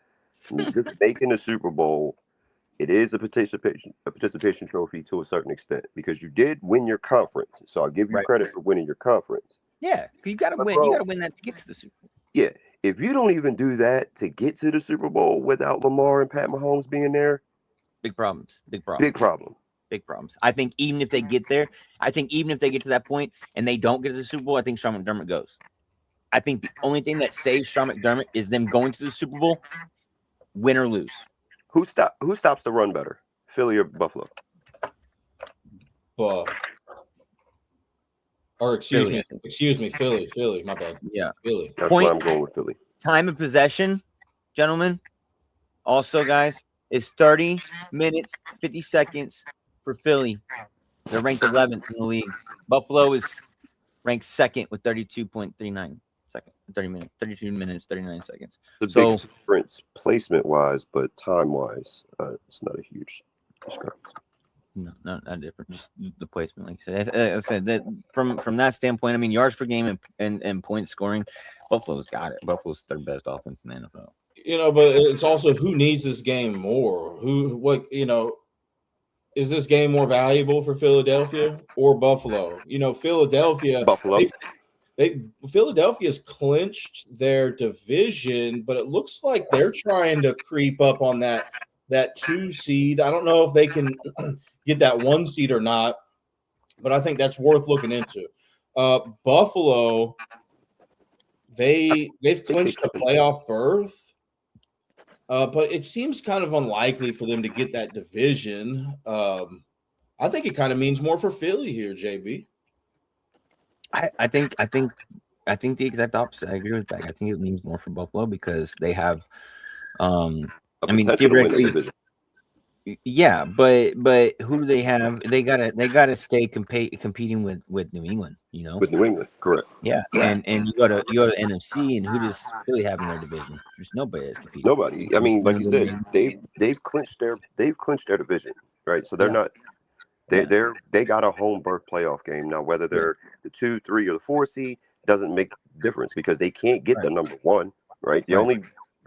just making the Super Bowl, it is a participation trophy to a certain extent because you did win your conference. So I'll give you credit for winning your conference. Yeah, you got to win. You got to win that to get to the Super Bowl. Yeah, if you don't even do that to get to the Super Bowl without Lamar and Pat Mahomes being there, big problems. Big problems. I think even if they get there, to that point and they don't get to the Super Bowl, I think Sean McDermott goes. I think the only thing that saves Sean McDermott is them going to the Super Bowl, win or lose. Who stops the run better, Philly or Buffalo? Excuse me, Philly. My bad. Yeah, Philly. That's why I'm going with Philly. Time of possession, gentlemen. Also, guys, is 30 minutes 50 seconds for Philly. They're ranked 11th in the league. Buffalo is ranked 2nd with 32.39 seconds. 32 minutes 39 seconds. The big difference placement wise, but time wise, it's not a huge discrepancy. No, not different. Just the placement, like I said, that from that standpoint, I mean, yards per game and point scoring, Buffalo's got it. Buffalo's 3rd best offense in the NFL. You know, but it's also who needs this game more. Is this game more valuable for Philadelphia or Buffalo? You know, Buffalo. Philadelphia's clinched their division, but it looks like they're trying to creep up on that 2 seed. I don't know if they can get that 1 seed or not, but I think that's worth looking into. Buffalo, they've clinched a playoff berth, but it seems kind of unlikely for them to get that division. I think it kind of means more for Philly here, JB. I think the exact opposite. I agree with that. I think it means more for Buffalo because they have, theoretically, yeah, but who do they have? They gotta stay competing with New England. You know, with New England, correct? Yeah, and you go to NFC, and who does Philly have in their division? There's nobody that's competing. Nobody. I mean, like you said, they've clinched their division, right? So they're not. They got a home berth playoff game now. Whether they're the 2, 3, or the 4 seed doesn't make a difference because they can't get the number 1, right? The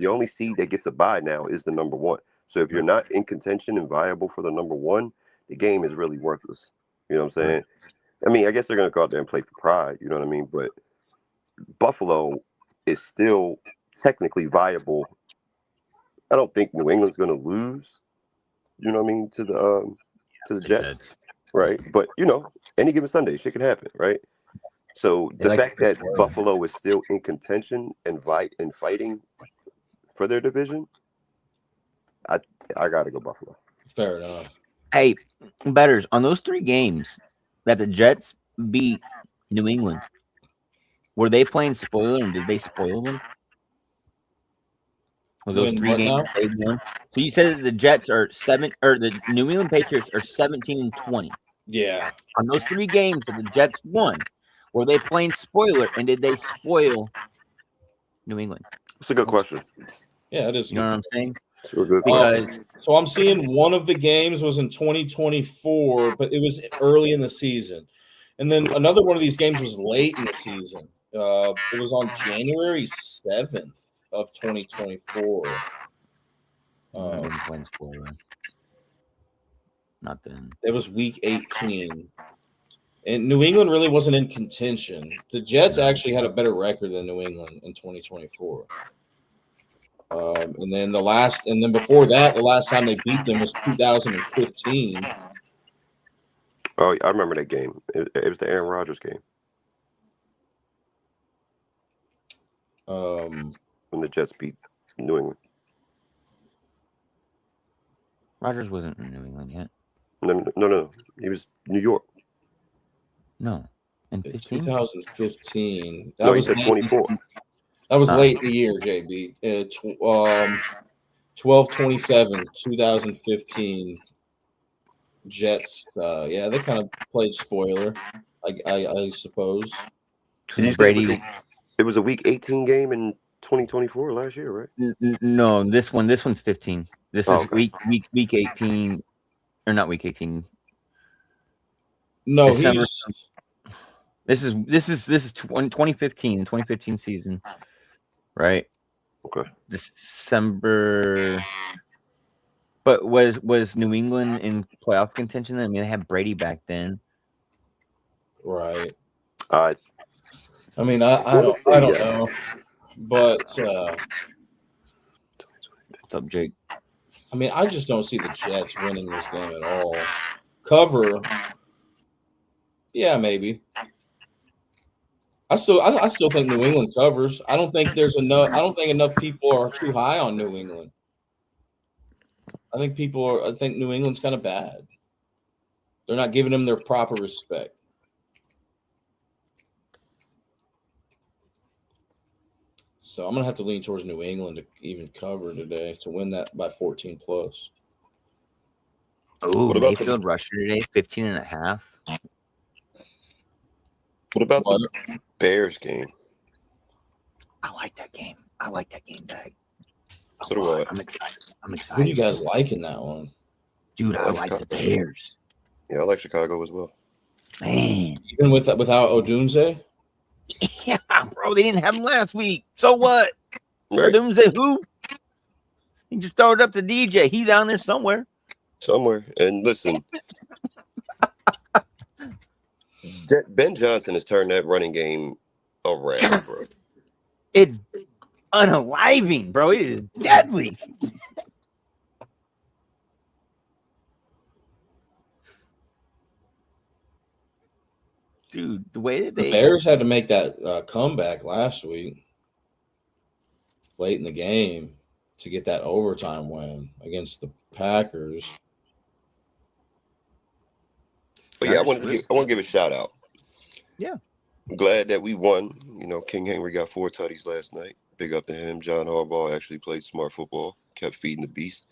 only seed that gets a bye now is the number 1. So if you're not in contention and viable for the number 1, the game is really worthless. You know what I'm saying? I mean, I guess they're gonna go out there and play for pride. You know what I mean? But Buffalo is still technically viable. I don't think New England's gonna lose. You know what I mean to the Jets, right? But you know, any given Sunday, shit could happen, right? So They the like to fact play that spoiler. Buffalo is still in contention and fighting for their division, I gotta go Buffalo. Fair enough. Hey, Bettors, on those 3 games that the Jets beat New England, were they playing spoiler and did they spoil them? Were those Win 3 what games now? they won? So you said that the Jets are 7 or the New England Patriots are 17-20. Yeah. On those 3 games that the Jets won, were they playing spoiler and did they spoil New England? It's a good question. Yeah, it is. You know what I'm saying? It's a good question. Because So I'm seeing one of the games was in 2024, but it was early in the season. And then another one of these games was late in the season. It was on January 7th of 2024. I've been playing spoiler. Not then. It was week 18. And New England really wasn't in contention. The Jets actually had a better record than New England in 2024. And then before that, the last time they beat them was 2015. Oh, I remember that game. It was the Aaron Rodgers game when the Jets beat New England. Rodgers wasn't in New England yet. No. He was New York. No. In 15? 2015. No, he said 24. That was late in the year, JB. 12/27, 2015. Jets. Yeah, they kind of played spoiler, I suppose. Did you say Brady. it was a week 18 game in 2024 last year, right? No, this one's 15. This is okay. week 18, or not week 18. No, December. he's This is 2015, 2015 season, right? Okay. December. But was New England in playoff contention? I mean, they had Brady back then. right. I mean, I don't know, but What's up, Jake? I mean, I just don't see the Jets winning this game at all. Cover, yeah, maybe. I still think New England covers. I don't think enough people are too high on New England. I think New England's kind of bad. They're not giving them their proper respect. So I'm gonna have to lean towards New England to even cover today to win that by 14 plus. Oh, What about Mayfield rusher today, 15.5. What about the Bears game? I like that game. I like that game bag. So do I. I'm excited. Who do you guys like in that one? Dude, I like the Bears. Yeah, I like Chicago as well. Man. Even without Odunze? Yeah, bro, they didn't have him last week. So what? Right. Say who? You just throw it up to DJ. He's down there somewhere. And listen, Ben Johnson has turned that running game around, bro. It's unaliving, bro. It is deadly. Dude, the way that The Bears had to make that comeback last week, late in the game, to get that overtime win against the Packers. But yeah, I want to give a shout out. Yeah. I'm glad that we won. You know, King Henry got 4 tutties last night. Big up to him. John Harbaugh actually played smart football, kept feeding the beast.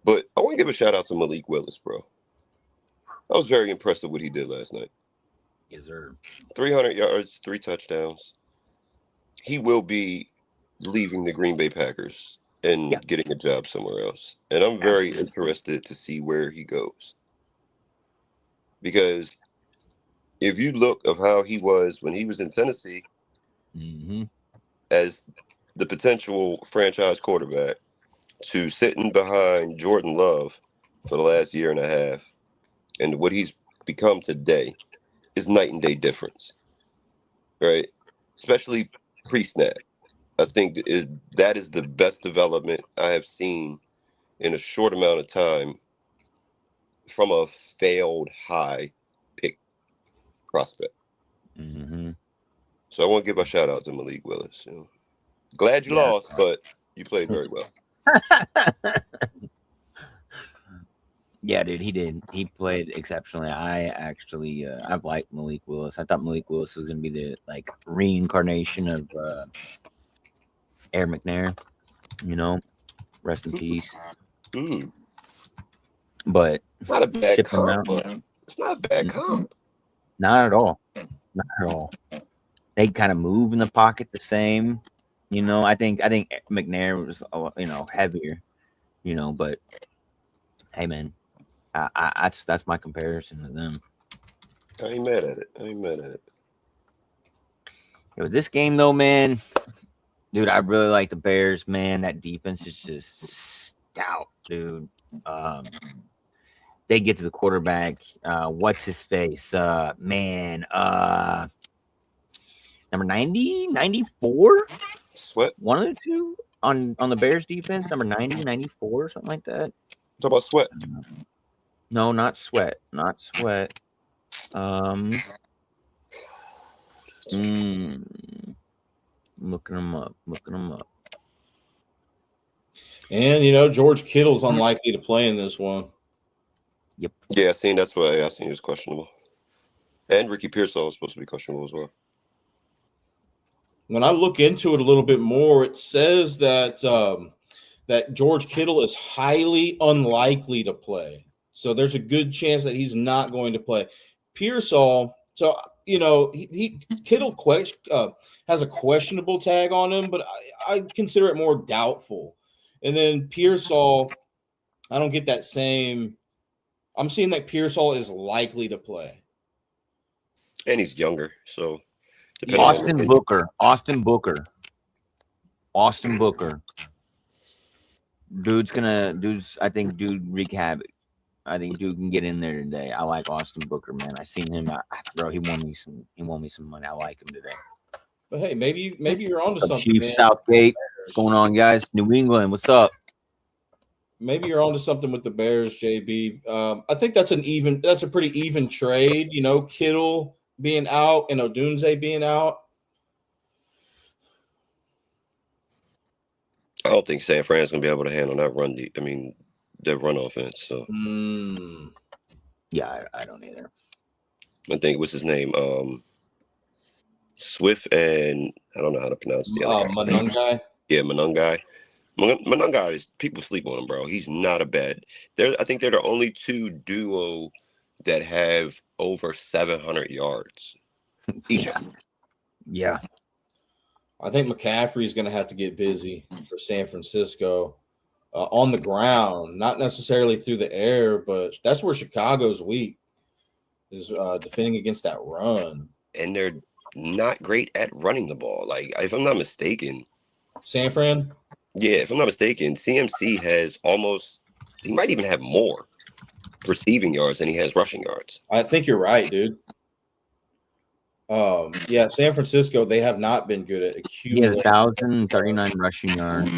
But I want to give a shout out to Malik Willis, bro. I was very impressed with what he did last night. Yes, sir. 300 yards, 3 touchdowns. He will be leaving the Green Bay Packers and getting a job somewhere else. And I'm very interested to see where he goes. Because if you look of how he was when he was in Tennessee as the potential franchise quarterback to sitting behind Jordan Love for the last year and a half and what he's become today is night and day difference, right? Especially pre-snap. I think that is the best development I have seen in a short amount of time from a failed high pick prospect. So I want to give a shout out to Malik Willis. You know. Glad you Yeah. lost, but you played very well. Yeah, dude, he did. He played exceptionally. I've liked Malik Willis. I thought Malik Willis was going to be the reincarnation of Air McNair. You know, rest in peace. Mm. But Not a bad shipping him comp. out, But it's not a bad comp. not at all. Not at all. They kind of move in the pocket the same. You know, I think McNair was heavier. You know, but hey, man, that's my comparison to them. I ain't mad at it. Yeah, with this game though, man, dude, I really like the Bears. Man, that defense is just stout, dude. They get to the quarterback. What's his face? Number 90, 94? Sweat. One of the two on the Bears defense, number 90, 94, something like that. Talk about Sweat. No, not Sweat. Not Sweat. Looking them up. And George Kittle's unlikely to play in this one. Yep. Yeah, I seen that's why I seen he was questionable. And Ricky Pearsall was supposed to be questionable as well. When I look into it a little bit more, it says that that George Kittle is highly unlikely to play. So there's a good chance that he's not going to play. Pearsall, so Kittle has a questionable tag on him, but I consider it more doubtful. And then Pearsall, I don't get that same. I'm seeing that Pearsall is likely to play. And he's younger, so Austin Booker. I think dude wreak havoc. I think dude can get in there today. I like Austin Booker, man. I seen him, bro. He won me some money. I like him today. But hey, maybe you're onto something. Chief man. Southgate, what's going on, guys? New England, what's up? Maybe you're onto something with the Bears, JB. I think that's a pretty even trade. Kittle being out and Odunze being out. I don't think San Fran's gonna be able to handle that run. Their run offense. So yeah, I don't either. I think what's his name? Swift and I don't know how to pronounce the other guy. Monungai. Yeah, Monungai. Monungai is people sleep on him, bro. He's not a bad. I think they're the only two duo that have over 700 yards each. Yeah. I think McCaffrey's going to have to get busy for San Francisco on the ground, not necessarily through the air, but that's where Chicago's weak is defending against that run. And they're not great at running the ball. Like, if I'm not mistaken, San Fran? Yeah, if I'm not mistaken, CMC has he might even have more receiving yards than he has rushing yards. I think you're right, dude. Yeah, San Francisco, they have not been good at accumulating. He has 1,039 rushing yards.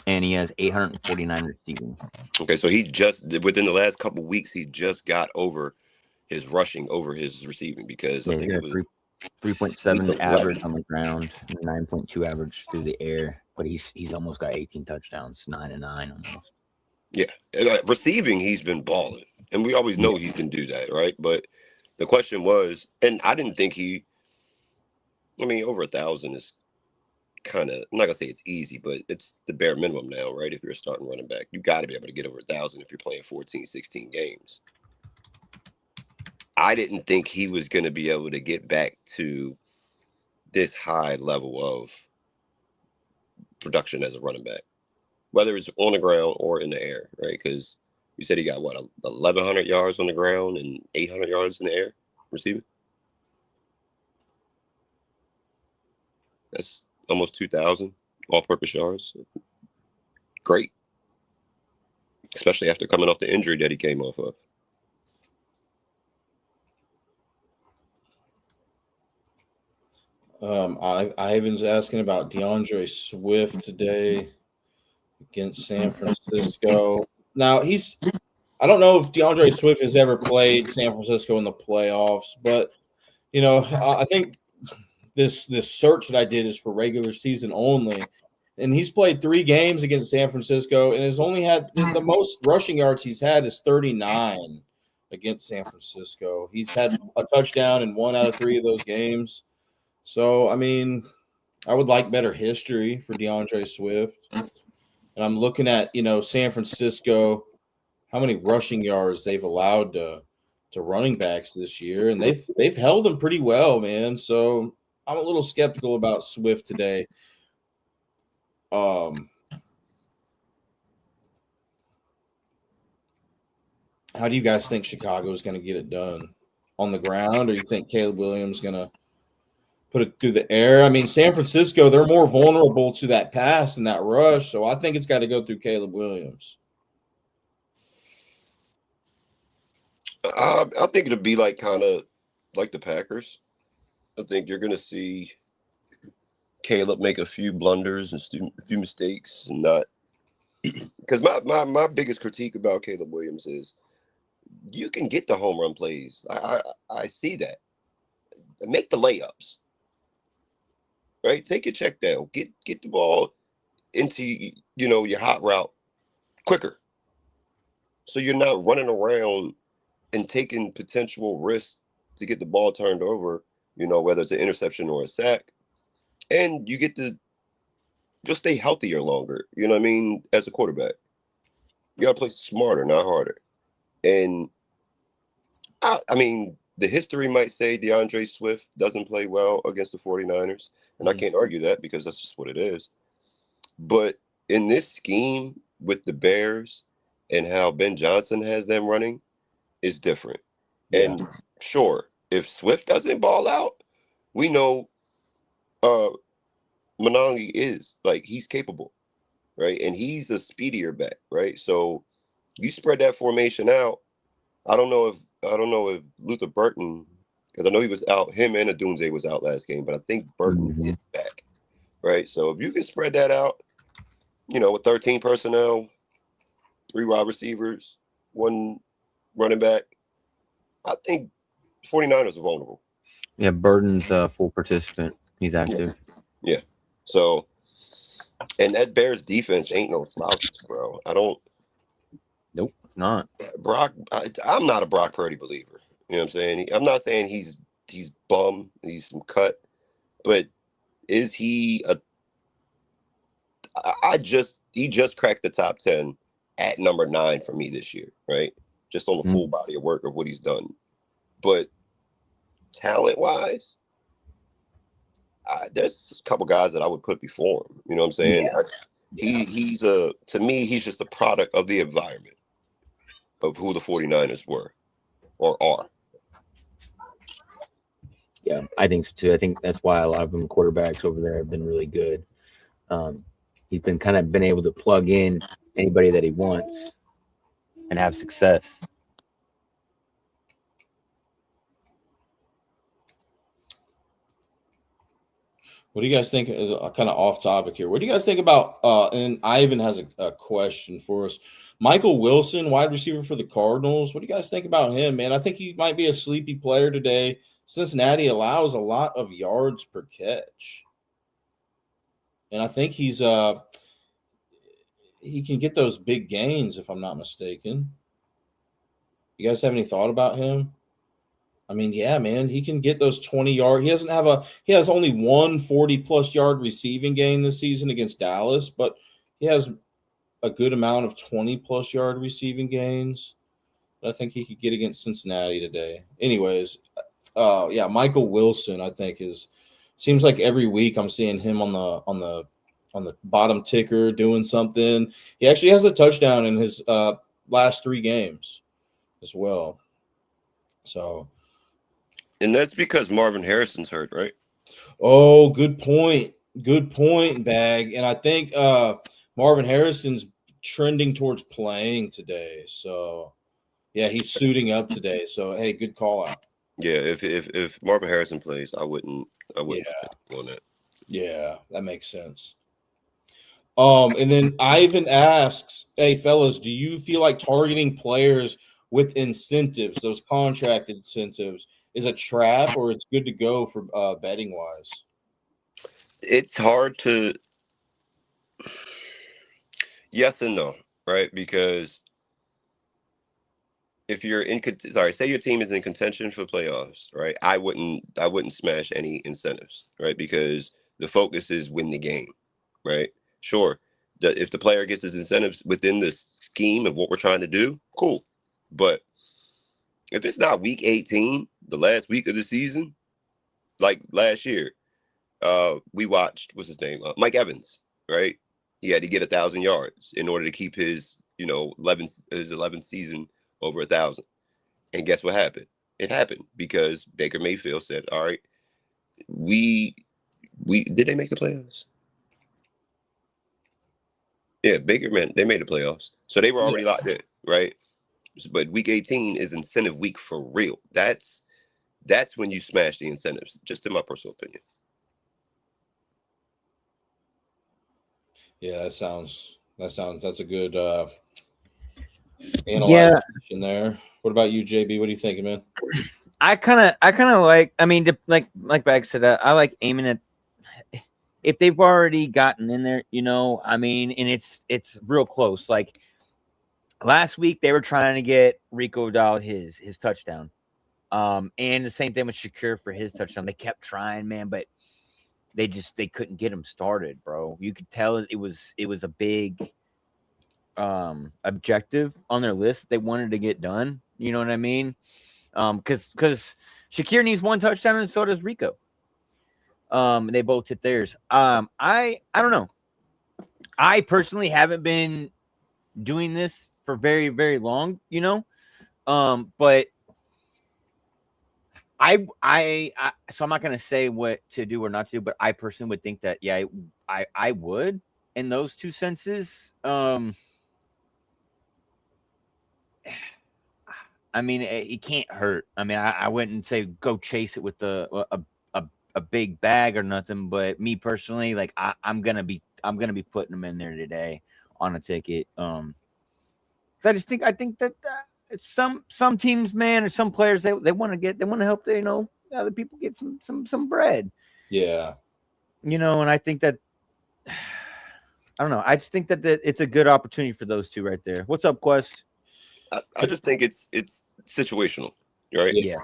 And he has 849 receiving. Okay, so he just within the last couple weeks, he just got over his rushing over his receiving because I think it was 3.7 average on the ground, 9.2 average through the air. But he's almost got 18 touchdowns, 9-9 almost. Yeah, receiving, he's been balling, and we always know he can do that, right? But the question was, and I didn't think over 1,000 is kind of, I'm not gonna say it's easy, but it's the bare minimum now, right? If you're a starting running back, you got to be able to get over 1,000 if you're playing 14, 16 games. I didn't think he was going to be able to get back to this high level of production as a running back, whether it's on the ground or in the air, right? Because you said he got 1,100 yards on the ground and 800 yards in the air receiving. That's almost 2,000 all-purpose yards. Great, especially after coming off the injury that he came off of. Ivan's asking about DeAndre Swift today against San Francisco. Now, I don't know if DeAndre Swift has ever played San Francisco in the playoffs, but I think this search that I did is for regular season only, and he's played 3 games against San Francisco and has only had the most rushing yards he's had is 39 against San Francisco. He's had a touchdown in 1 out of 3 of those games. So, I mean, I would like better history for DeAndre Swift. And I'm looking at, San Francisco, how many rushing yards they've allowed to running backs this year, and they've held them pretty well, man. So I'm a little skeptical about Swift today. How do you guys think Chicago is going to get it done? On the ground, or you think Caleb Williams going to put it through the air? I mean, San Francisco, they're more vulnerable to that pass and that rush, so I think it's got to go through Caleb Williams. I think it'll be kind of like the Packers. I think you're going to see Caleb make a few blunders and a few mistakes, and not because my biggest critique about Caleb Williams is you can get the home run plays. I see that. Make the layups, right? Take your check down. Get the ball into your hot route quicker, so you're not running around and taking potential risks to get the ball turned over, whether it's an interception or a sack. And you'll stay healthier longer, you know what I mean, as a quarterback. You got to play smarter, not harder. And, I mean, the history might say DeAndre Swift doesn't play well against the 49ers, and I can't argue that because that's just what it is. But in this scheme with the Bears and how Ben Johnson has them running, is different. Yeah. And sure, if Swift doesn't ball out, we know Manali is he's capable, right? And he's a speedier back, right? So you spread that formation out. I don't know if Luther Burton, because I know he was out, him and Adunze was out last game, but I think Burton is back, right? So if you can spread that out, with 13 personnel, 3 wide receivers, 1 running back, I think 49ers are vulnerable. Yeah, Burton's a full participant. He's active. Yeah. So, and that Bears defense ain't no slouches, bro. Nope, it's not. Brock, I'm not a Brock Purdy believer. You know what I'm saying? I'm not saying he's bum, he's some cut, but is he he just cracked the top 10 at number 9 for me this year, right? Just on the full body of work of what he's done. But talent-wise, there's a couple guys that I would put before him. You know what I'm saying? Yeah. To me, he's just a product of the environment of who the 49ers were or are. Yeah, I think so too. I think that's why a lot of them quarterbacks over there have been really good. He's been able to plug in anybody that he wants and have success. What do you guys think? Kind of off topic here. What do you guys think about? And Ivan has a question for us. Michael Wilson, wide receiver for the Cardinals. What do you guys think about him, man? I think he might be a sleepy player today. Cincinnati allows a lot of yards per catch, and I think he can get those big gains if I'm not mistaken. You guys have any thought about him? I mean, yeah, man, he can get those 20 yard. He has only 1 40+ yard receiving gain this season against Dallas, but he has a good amount of 20+ yard receiving gains that I think he could get against Cincinnati today. Anyways, yeah, Michael Wilson, I think seems like every week I'm seeing him on the bottom ticker doing something. He actually has a touchdown in his last 3 games as well. So. And that's because Marvin Harrison's hurt, right? Oh, good point. Good point, Bag. And I think Marvin Harrison's trending towards playing today. So, yeah, he's suiting up today. So, hey, good call out. Yeah, if Marvin Harrison plays, I wouldn't on that. Yeah, that makes sense. And then Ivan asks, hey, fellas, do you feel like targeting players with incentives, those contract incentives, is a trap or it's good to go for betting wise? It's hard to yes and no, right? Because if you're say your team is in contention for playoffs, right? I wouldn't smash any incentives, right? Because the focus is win the game, right? Sure, if the player gets his incentives within the scheme of what we're trying to do, cool. But if it's not week 18, the last week of the season, like last year, we watched what's his name, Mike Evans, right? He had to get 1,000 yards in order to keep his 11th season over 1,000. And guess what happened? It happened because Baker Mayfield said, "All right, we did they make the playoffs? Yeah, Baker man, they made the playoffs, so they were already locked in, right? But week 18 is incentive week for real. That's when you smash the incentives, just in my personal opinion. Yeah, that's a good Yeah, analyzation there. What about you, JB? What are you thinking, man? I kind of like. I mean, like Bag said, I like aiming at if they've already gotten in there, I mean, and it's real close. Like last week, they were trying to get Rico Dowdle his touchdown, and the same thing with Shakir for his touchdown. They kept trying, man, but they couldn't get him started, bro. You could tell it was a big objective on their list that they wanted to get done. You know what I mean? Because Shakir needs one touchdown and so does Rico. They both hit theirs. I don't know. I personally haven't been doing this for very, very long, but I so I'm not gonna say what to do or not to do, but I personally would think that I would in those two senses. I mean, it can't hurt. I mean, I wouldn't say go chase it with a big bag or nothing, but me personally, like I'm gonna be putting them in there today on a ticket. 'Cause I think that some teams, man, or some players they want to help other people get some bread. Yeah. And I think that I don't know. I just think that it's a good opportunity for those two right there. What's up, Quest? I just think it's situational, right? Yeah.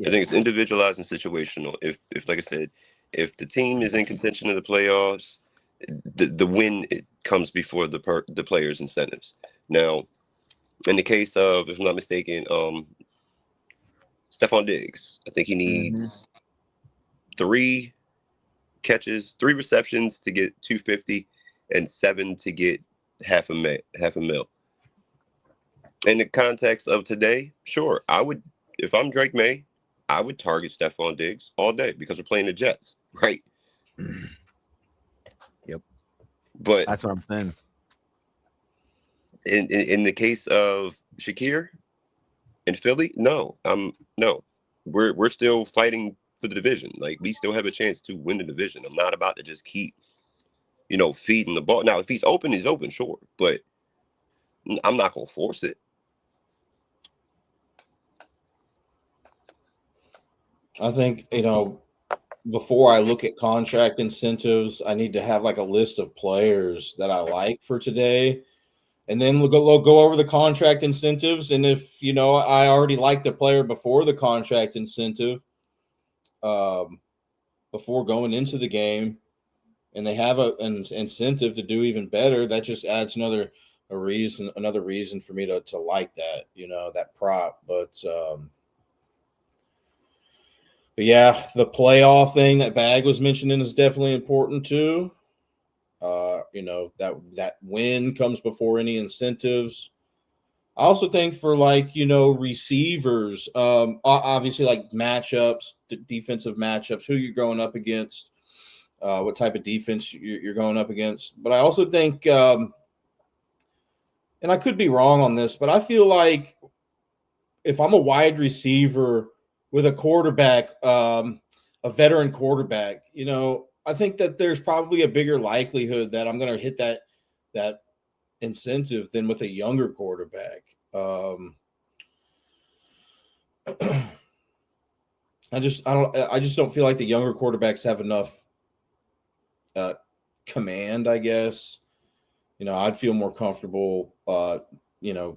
I think it's individualized and situational. If like I said, if the team is in contention of the playoffs, the win comes before the players' incentives. Now, in the case of, if I'm not mistaken, Stephon Diggs, I think he needs 3 catches, 3 receptions to get 250, and 7 to get half a mil. In the context of today, sure, I would, if I'm Drake May, I would target Stephon Diggs all day because we're playing the Jets, right? Yep. But That's what I'm saying. in the case of Shakir and Philly, no. We're still fighting for the division. Like, we still have a chance to win the division. I'm not about to just keep, feeding the ball. Now, if he's open, sure, but I'm not gonna force it. I think, before I look at contract incentives, I need to have like a list of players that I like for today. And then we'll go over the contract incentives. And if, I already liked the player before the contract incentive, before going into the game, and they have an incentive to do even better, that just adds another reason for me to like that, that prop. But yeah, the playoff thing that Bag was mentioning is definitely important too. That win comes before any incentives. I also think for receivers, obviously like matchups, defensive matchups, who you're going up against, what type of defense you're going up against. But I also think, and I could be wrong on this, but I feel like if I'm a wide receiver with a quarterback, a veteran quarterback, I think that there's probably a bigger likelihood that I'm going to hit that incentive than with a younger quarterback. I just don't feel like the younger quarterbacks have enough command, I guess. I'd feel more comfortable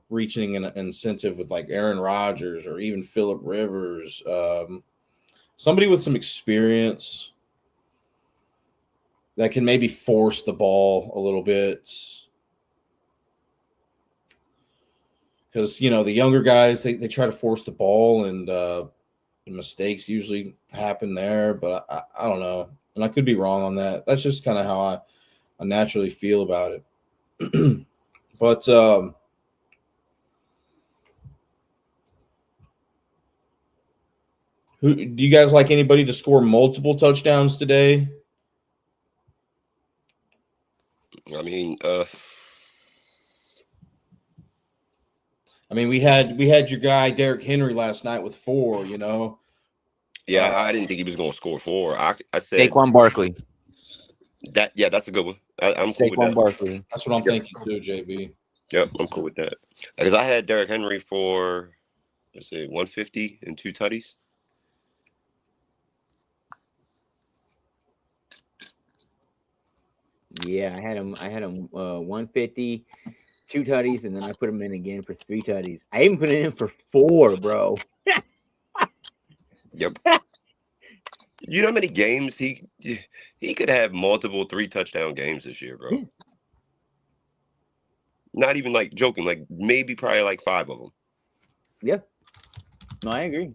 reaching an incentive with like Aaron Rodgers or even Phillip Rivers. Somebody with some experience that can maybe force the ball a little bit. Because, the younger guys, they try to force the ball and mistakes usually happen there. But I don't know. And I could be wrong on that. That's just kind of how I naturally feel about it. But who do you guys like anybody to score multiple touchdowns today? I mean, we had your guy Derrick Henry last night with 4. yeah, I didn't think he was going to score 4. I said Saquon Barkley. that. Yeah, that's a good one. I'm cool with Saquon that. Barkley. That's what I'm thinking too, JB. Yep, I'm cool with that. Because I had Derrick Henry for, let's say, 150 and 2 tutties. Yeah, I had him 150, 2 tutties, and then I put him in again for 3 tutties. I even put it in for 4, bro. Yep. You know how many games he could have multiple 3 touchdown games this year, bro. Yeah. Not even like joking, like maybe probably like 5 of them. Yeah. No, I agree.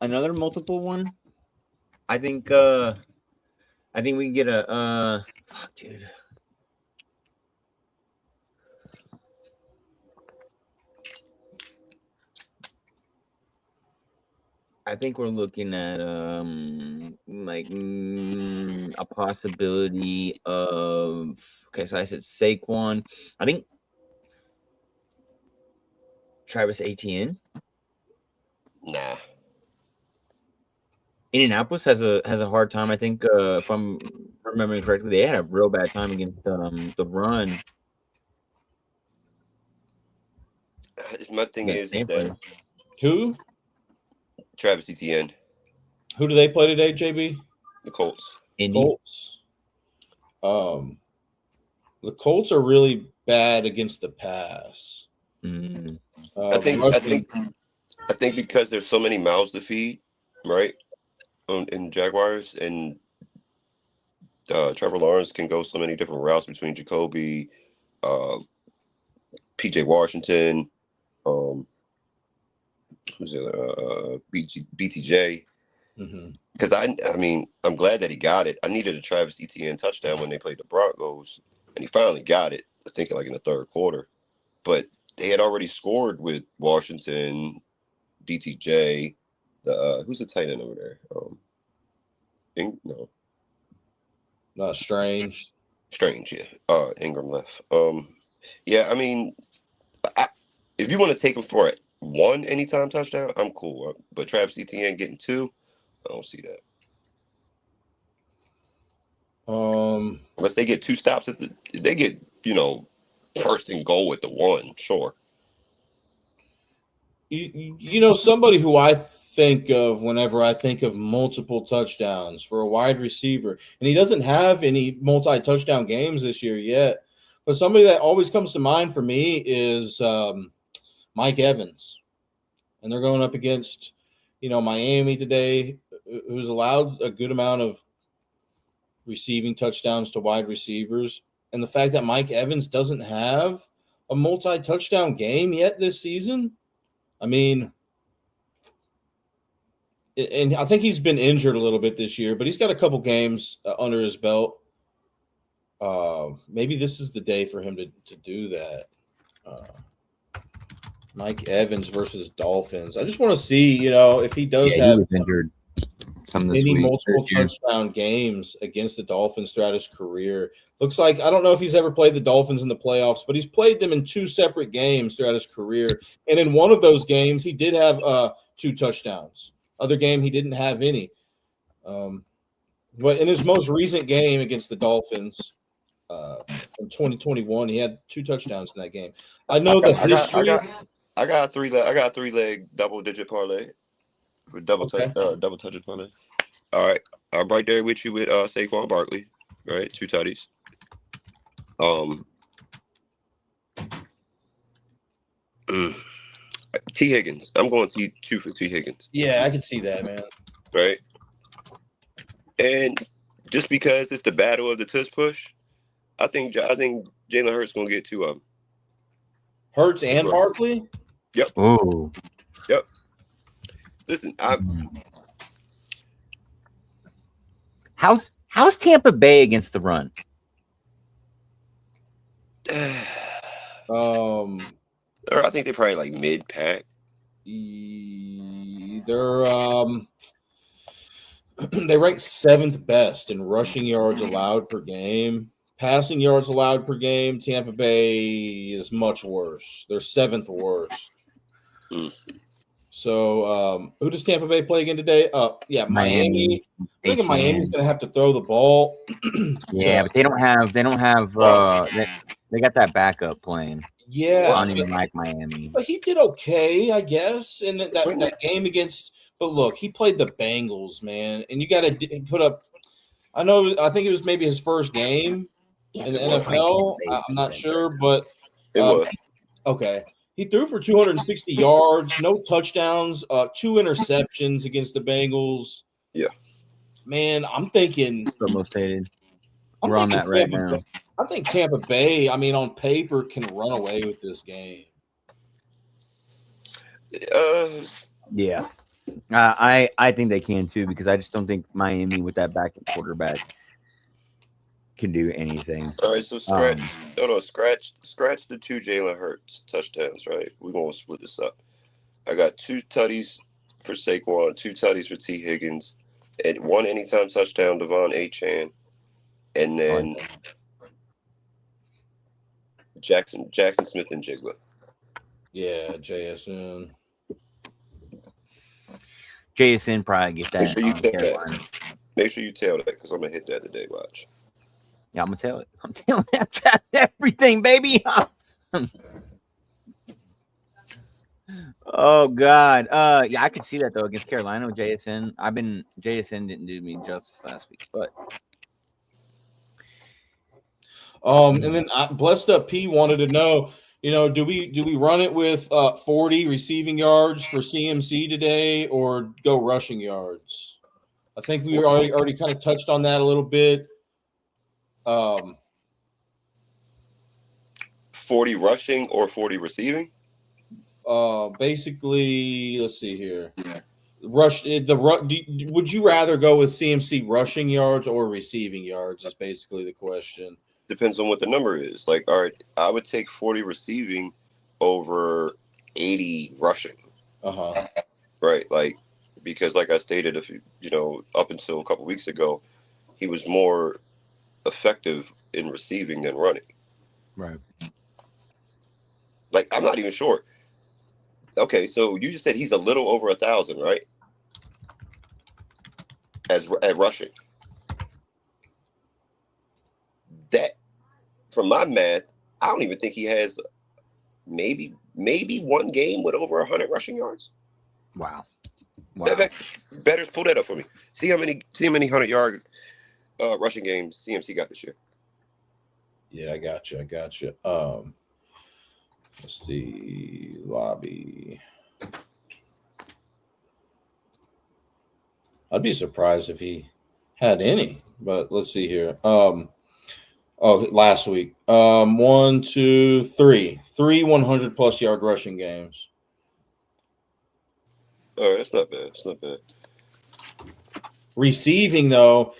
Another multiple one. I think we can get a fuck, dude. I think we're looking at a possibility of, okay, so I said Saquon. I think Travis Etienne. Nah. Indianapolis has a hard time. I think if I'm remembering correctly, they had a real bad time against the run. My thing is that Who? Travis Etienne, Who do they play today, JB? the Colts. Indy. Colts. The Colts are really bad against the pass. Mm. I think because there's so many mouths to feed, right? In Jaguars, and Trevor Lawrence can go so many different routes between Jacoby, PJ Washington, who's it? BTJ. Because I'm glad that he got it. I needed a Travis Etienne touchdown when they played the Broncos, and he finally got it. I think like in the 3rd quarter, but they had already scored with Washington, BTJ. Who's the tight end over there? Strange. Yeah. Ingram left. Yeah. If you want to take him for it, 1 anytime touchdown, I'm cool. But Travis Etienne getting 2, I don't see that. Unless they get 2 stops they get 1st and goal at the 1, sure. Somebody who I think of whenever I think of multiple touchdowns for a wide receiver, and he doesn't have any multi-touchdown games this year yet, but somebody that always comes to mind for me is Mike Evans. And they're going up against, Miami today, who's allowed a good amount of receiving touchdowns to wide receivers. And the fact that Mike Evans doesn't have a multi-touchdown game yet this season, and I think he's been injured a little bit this year, but he's got a couple games under his belt. Maybe this is the day for him to do that. Mike Evans versus Dolphins. I just want to see, if he does have injured any multiple touchdown games against the Dolphins throughout his career. Looks like, I don't know if he's ever played the Dolphins in the playoffs, but he's played them in 2 separate games throughout his career. And in one of those games, he did have 2 touchdowns. Other game, he didn't have any. But in his most recent game against the Dolphins in 2021, he had 2 touchdowns in that game. I know the history. I got a 3-leg double-digit parlay with double Okay. touch parlay. All right, I'm right there with you with Saquon Barkley, right? 2 tutties. T. Higgins. I'm going T2 for T. Higgins. Yeah, I can see that, man. Right. And just because it's the battle of the tush push, I think Jalen Hurts gonna get 2 of them. Hurts and Barkley? Yep. Oh. Yep. Listen, How's Tampa Bay against the run? I think they're probably like mid-pack. They're they rank 7th best in rushing yards allowed per game. Passing yards allowed per game, Tampa Bay is much worse. They're 7th worst. So, who does Tampa Bay play again today? Yeah, Miami. I think Miami's going to have to throw the ball. Yeah, but they don't have. They got that backup playing. Yeah, I don't even like Miami. But he did okay, I guess, in that game against. But look, he played the Bengals, man, and you got to put up. I think it was maybe his first game in the NFL. I'm not sure, but it was okay. He threw for 260 yards, no touchdowns, 2 interceptions against the Bengals. Yeah, man, I'm thinking. Almost hated. We're on that right now. I think Tampa Bay, on paper, can run away with this game. Yeah. I think they can too, because I just don't think Miami with that backup quarterback can do anything. All right, so scratch the 2 Jalen Hurts touchdowns, right? We're gonna split this up. I got 2 tutties for Saquon, 2 tutties for T. Higgins, and 1 anytime touchdown, Devon Achane, and then Jackson Smith and Jigba. Yeah, JSN. JSN probably get that. Make sure you tell that. Make sure you tell that, because I'm gonna hit that today. Watch. Yeah, I'm gonna tell it. I'm telling everything, baby. Oh God. Yeah, I could see that though against Carolina with JSN. JSN didn't do me justice last week, but and then Blessed Up P wanted to know, do we run it with 40 receiving yards for CMC today, or go rushing yards? I think we already kind of touched on that a little bit. 40 rushing or 40 receiving? Basically, let's see here. Would you rather go with CMC rushing yards or receiving yards? Is basically the question. Depends on what the number is. Like, all right, I would take 40 receiving over 80 rushing. Right, like, because like I stated, up until a couple weeks ago, he was more effective in receiving than running. Right. Like, I'm not even sure. Okay, so you just said he's a little over 1,000, right? At rushing. That, from my math, I don't even think he has maybe 1 game with over 100 rushing yards. Wow. Bettors, pull that up for me. See how many 100-yard rushing games CMC got this year. Yeah, I got you. Let's see, lobby. I'd be surprised if he had any, but let's see here. Last week. 1, 2, 3. 3 100+ yard rushing games. All right, that's not bad. It's not bad. Receiving, though,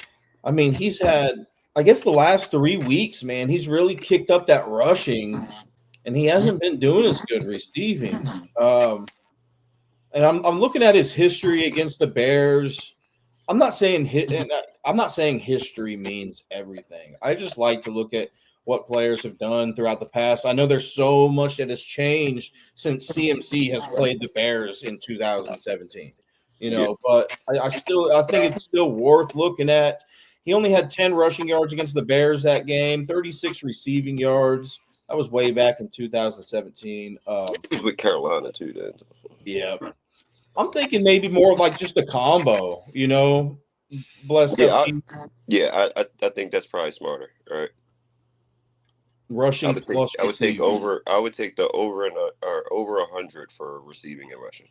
he's had, I guess, the last 3 weeks, man, he's really kicked up that rushing, and he hasn't been doing as good receiving. And I'm looking at his history against the Bears. I'm not saying history means everything. I just like to look at what players have done throughout the past. I know there's so much that has changed since CMC has played the Bears in 2017. But I think it's still worth looking at. He only had 10 rushing yards against the Bears that game, 36 receiving yards. That was way back in 2017. He was with Carolina too. Then. Yeah, I'm thinking maybe more like just a combo. Blessed up I think that's probably smarter. Right. rushing plus I would take receiving. over. I would take the over or over 100 for receiving and rushing.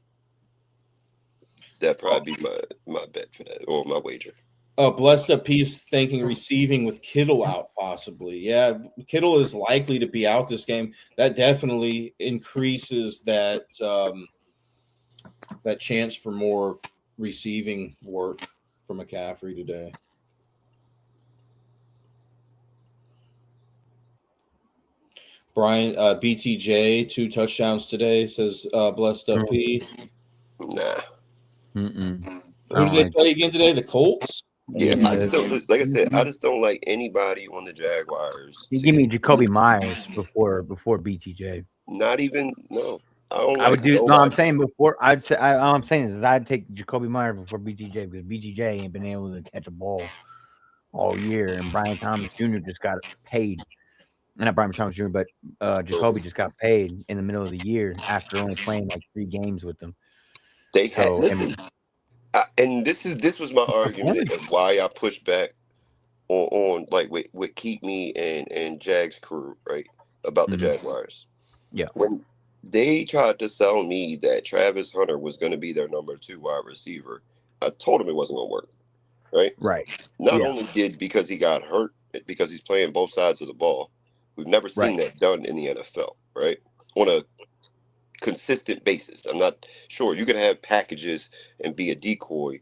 That'd probably be my bet for that, or my wager. Blessed up piece thinking receiving with Kittle out possibly. Yeah, Kittle is likely to be out this game. That definitely increases that that chance for more receiving work for McCaffrey today. Brian BTJ 2 touchdowns today, says blessed up P. Nah. Mm-mm. Who did they play again today? The Colts? Yeah, I just don't, like I said, I just don't like anybody on the Jaguars. You give me Jacoby Myers before BTJ. Not even no. I don't. I would do. nobody. No, I'm saying before. I'd say. All I'm saying is I'd take Jacoby Myers before BTJ because BTJ ain't been able to catch a ball all year, and Brian Thomas Jr. just got paid. Not Brian Thomas Jr., but Jacoby just got paid in the middle of the year after only playing like 3 games with them. They had and this was my argument of why I pushed back on like with Keep Me and Jag's crew, right, about the Jaguars. Yeah. When they tried to sell me that Travis Hunter was going to be their number 2 wide receiver, I told them it wasn't going to work, right? Right. Not only because he got hurt, because he's playing both sides of the ball. We've never seen that done in the NFL, right? On a consistent basis. I'm not sure. You could have packages and be a decoy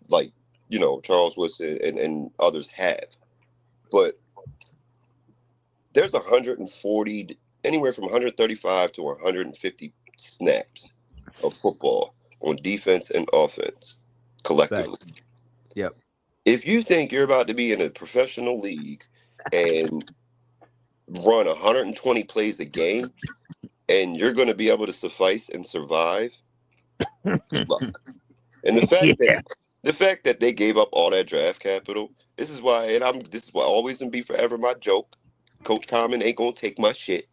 like, Charles Woodson and others have. But there's 140, anywhere from 135 to 150 snaps of football on defense and offense collectively. Yep. If you think you're about to be in a professional league and run 120 plays a game and you're going to be able to suffice and survive, good luck. And the fact that they gave up all that draft capital, this is why always gonna be forever my joke. Coach Common ain't gonna take my shit.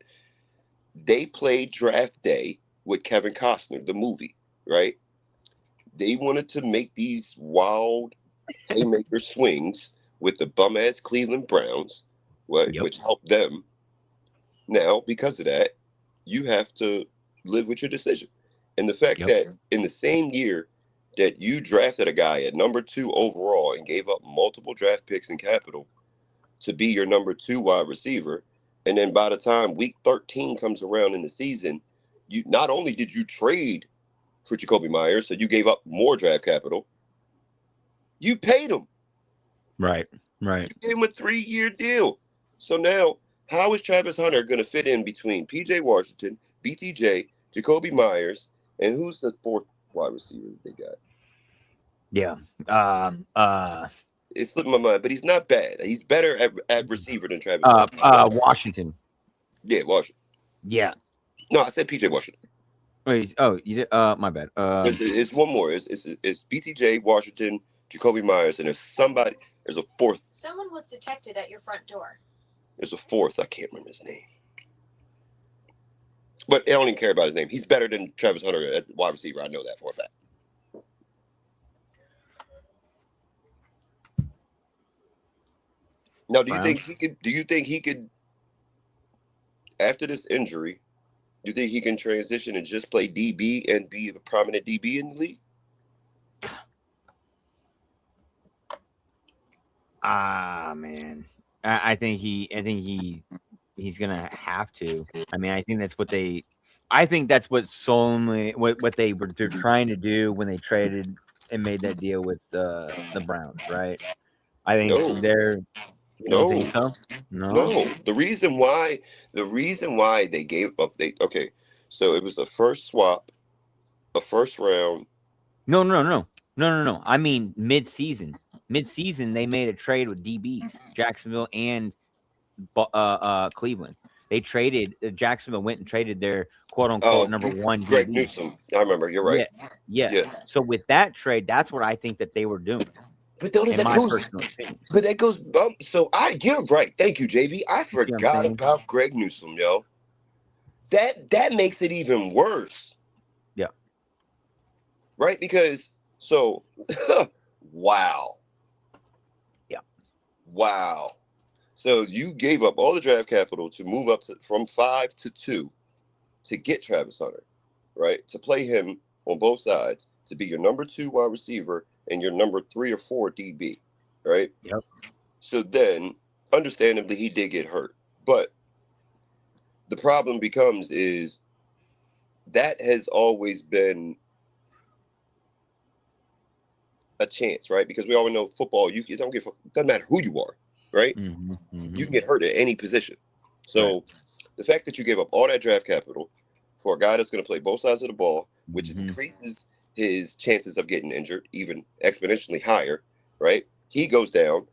They played draft day with Kevin Costner, the movie, right? They wanted to make these wild haymaker swings with the bum ass Cleveland Browns, which helped them. Now, because of that, you have to live with your decision. And the fact that in the same year that you drafted a guy at number 2 overall and gave up multiple draft picks and capital to be your number 2 wide receiver, and then by the time week 13 comes around in the season, you not only did you trade for Jacoby Myers, so you gave up more draft capital, you paid him. Right. You gave him a 3-year deal. So now, how is Travis Hunter going to fit in between P.J. Washington, BTJ, Jacoby Myers, and who's the 4th wide receiver that they got? Yeah. It slipped my mind, but he's not bad. He's better at receiver than Travis Hunter. Washington. Yeah, Washington. Yeah. No, I said P.J. Washington. Wait. Oh, you did. My bad. It's one more. It's BTJ, Washington, Jacoby Myers, and there's a 4th. Someone was detected at your front door. There's a 4th. I can't remember his name. But I don't even care about his name. He's better than Travis Hunter at wide receiver. I know that for a fact. Now, do you think he could, after this injury, do you think he can transition and just play DB and be a prominent DB in the league? Man. I think he's gonna have to. I mean, I think that's what they were trying to do when they traded and made that deal with the Browns, right? I think they're. You don't think so? No. The reason why they gave up so it was the first swap, a first round. No. I mean mid-season. Mid-season they made a trade with DBs, Jacksonville and Cleveland. They traded Jacksonville went and traded their quote unquote number 1 Greg DB. Newsome. I remember, you're right. Yeah. So with that trade, that's what I think that they were doing. But though in that my goes, personal opinion. but that goes. You're right. Thank you, JB. I See what I'm forgot saying? about Greg Newsome, yo. That makes it even worse. Yeah. Right? Because wow. Yeah. Wow. So you gave up all the draft capital to move up from 5 to 2 to get Travis Hunter, right? To play him on both sides, to be your number 2 wide receiver and your number 3 or 4 DB, right? Yep. So then, understandably, he did get hurt. But the problem becomes is that has always been a chance, right? Because we all know football, you don't give doesn't matter who you are, right? Mm-hmm, mm-hmm. You can get hurt at any position. So the fact that you gave up all that draft capital for a guy that's going to play both sides of the ball, which increases his chances of getting injured even exponentially higher, right? He goes down.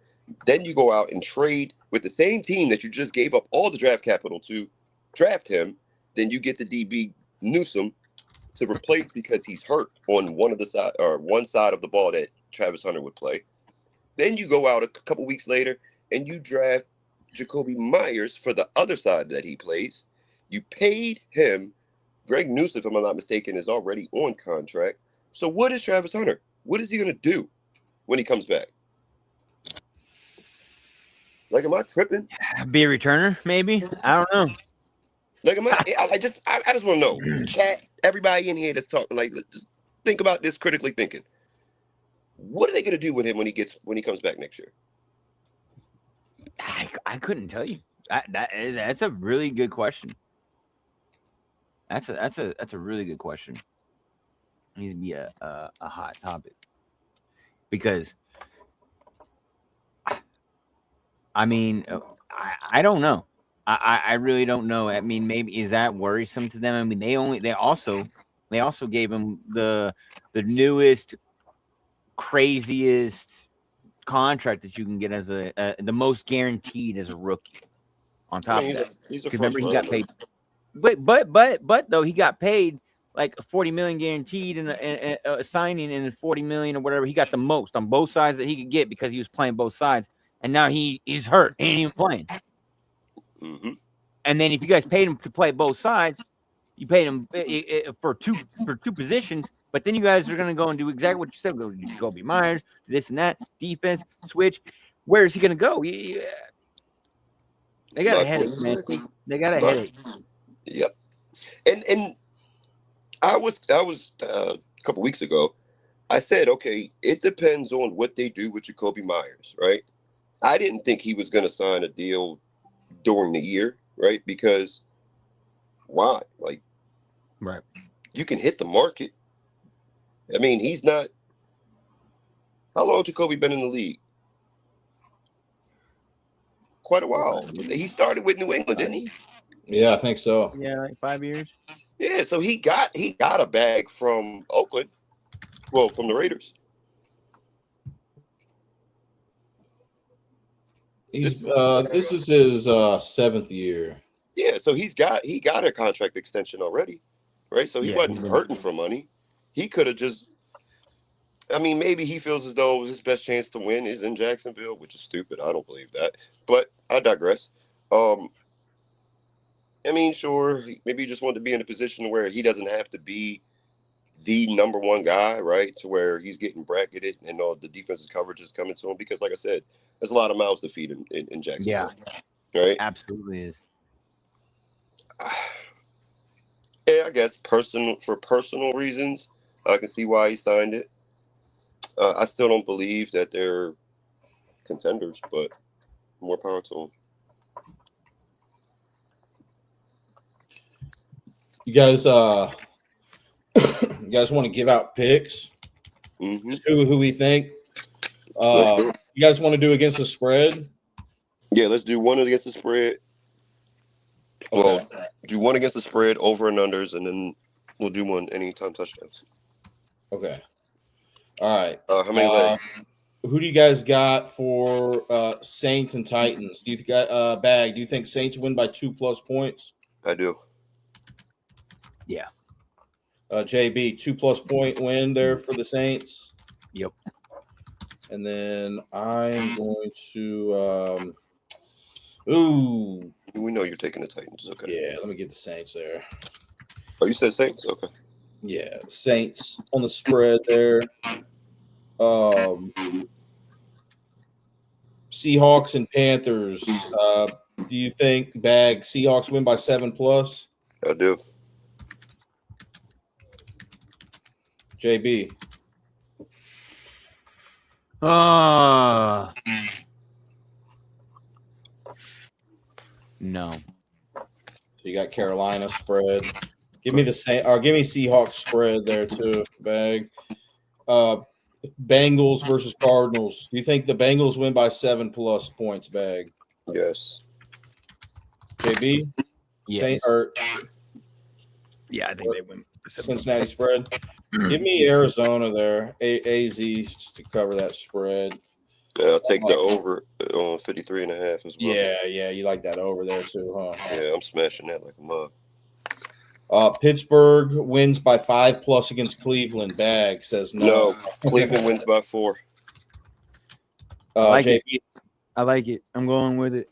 Then you go out and trade with the same team that you just gave up all the draft capital to draft him. Then you get the DB Newsome to replace because he's hurt on one side of the ball that Travis Hunter would play. Then you go out a couple weeks later and you draft Jacoby Myers for the other side that he plays. You paid him. Greg Newsome, if I'm not mistaken, is already on contract. So what is Travis Hunter? What is he going to do when he comes back? Like, am I tripping? Be a returner, maybe. I don't know. Like, I just want to know. Chat, everybody in here that's talking, like, just think about this critically thinking. What are they going to do with him when he comes back next year? I couldn't tell you. That's a really good question. That's a really good question. It needs to be a hot topic because I mean I don't know. I really don't know. I mean, maybe is that worrisome to them? I mean, they also gave him the newest, craziest contract that you can get as the most guaranteed as a rookie. On top of that, he's a remember first he got rounder. paid. But though he got paid like $40 million guaranteed and a signing and 40 million or whatever. He got the most on both sides that he could get because he was playing both sides. And now he's hurt. He ain't even playing. Mm-hmm. And then if you guys paid him to play both sides, you paid him for two positions. But then you guys are going to go and do exactly what you said. Go to Jacoby Myers, this and that, defense, switch. Where is he going to go? They got a headache, man. They got a headache. Yep. And I was a couple weeks ago. I said, okay, it depends on what they do with Jacoby Myers, right? I didn't think he was going to sign a deal during the year, right? Because why? Like, right? You can hit the market. I mean, he's not. How long Jacoby been in the league? Quite a while. He started with New England, didn't he? Yeah, I think so. Yeah, like 5 years. Yeah, so he got a bag from Oakland. Well, from the Raiders. This is his 7th year. Yeah, so he got a contract extension already, right? So he wasn't hurting for money. He could have just. I mean, maybe he feels as though his best chance to win is in Jacksonville, which is stupid. I don't believe that, but I digress. I mean, sure, maybe he just wanted to be in a position where he doesn't have to be the number one guy, right? To where he's getting bracketed and all the defensive coverage is coming to him. Because, like I said, there's a lot of mouths to feed in Jacksonville. Yeah, right? Absolutely is. Yeah, I guess for personal reasons, I can see why he signed it. I still don't believe that they're contenders, but more power to them. You guys want to give out picks? Mm-hmm. Just who we think? You guys want to do against the spread? Yeah, let's do one against the spread. Okay. Well, do one against the spread, over and unders, and then we'll do one anytime touchdowns. Okay. All right. How many legs? Who do you guys got for Saints and Titans? Do you think Bag? Do you think Saints win by 2+ points? I do. Yeah. JB, 2+ point win there for the Saints. Yep. And then I'm going to ooh, We know you're taking the Titans. Okay. yeah, let me get the Saints there. Oh, you said Saints? Okay. Yeah, Saints on the spread there. Seahawks and Panthers. Do you think Seahawks win by 7+? I do. JB. No. So you got Carolina spread. Give me give me Seahawks spread there too, Bag. Bengals versus Cardinals. Do you think the Bengals win by 7+ points, Bag? Yes. JB? Yes. Yeah, I think they win. Cincinnati spread. Give me Arizona there. AZ just to cover that spread. Yeah, I'll take the over on 53.5 as well. Yeah, you like that over there too, huh? Yeah, I'm smashing that like a mug. Pittsburgh wins by 5+ against Cleveland. Bag says no. Cleveland wins by 4. I like JB, it. I like it. I'm going with it.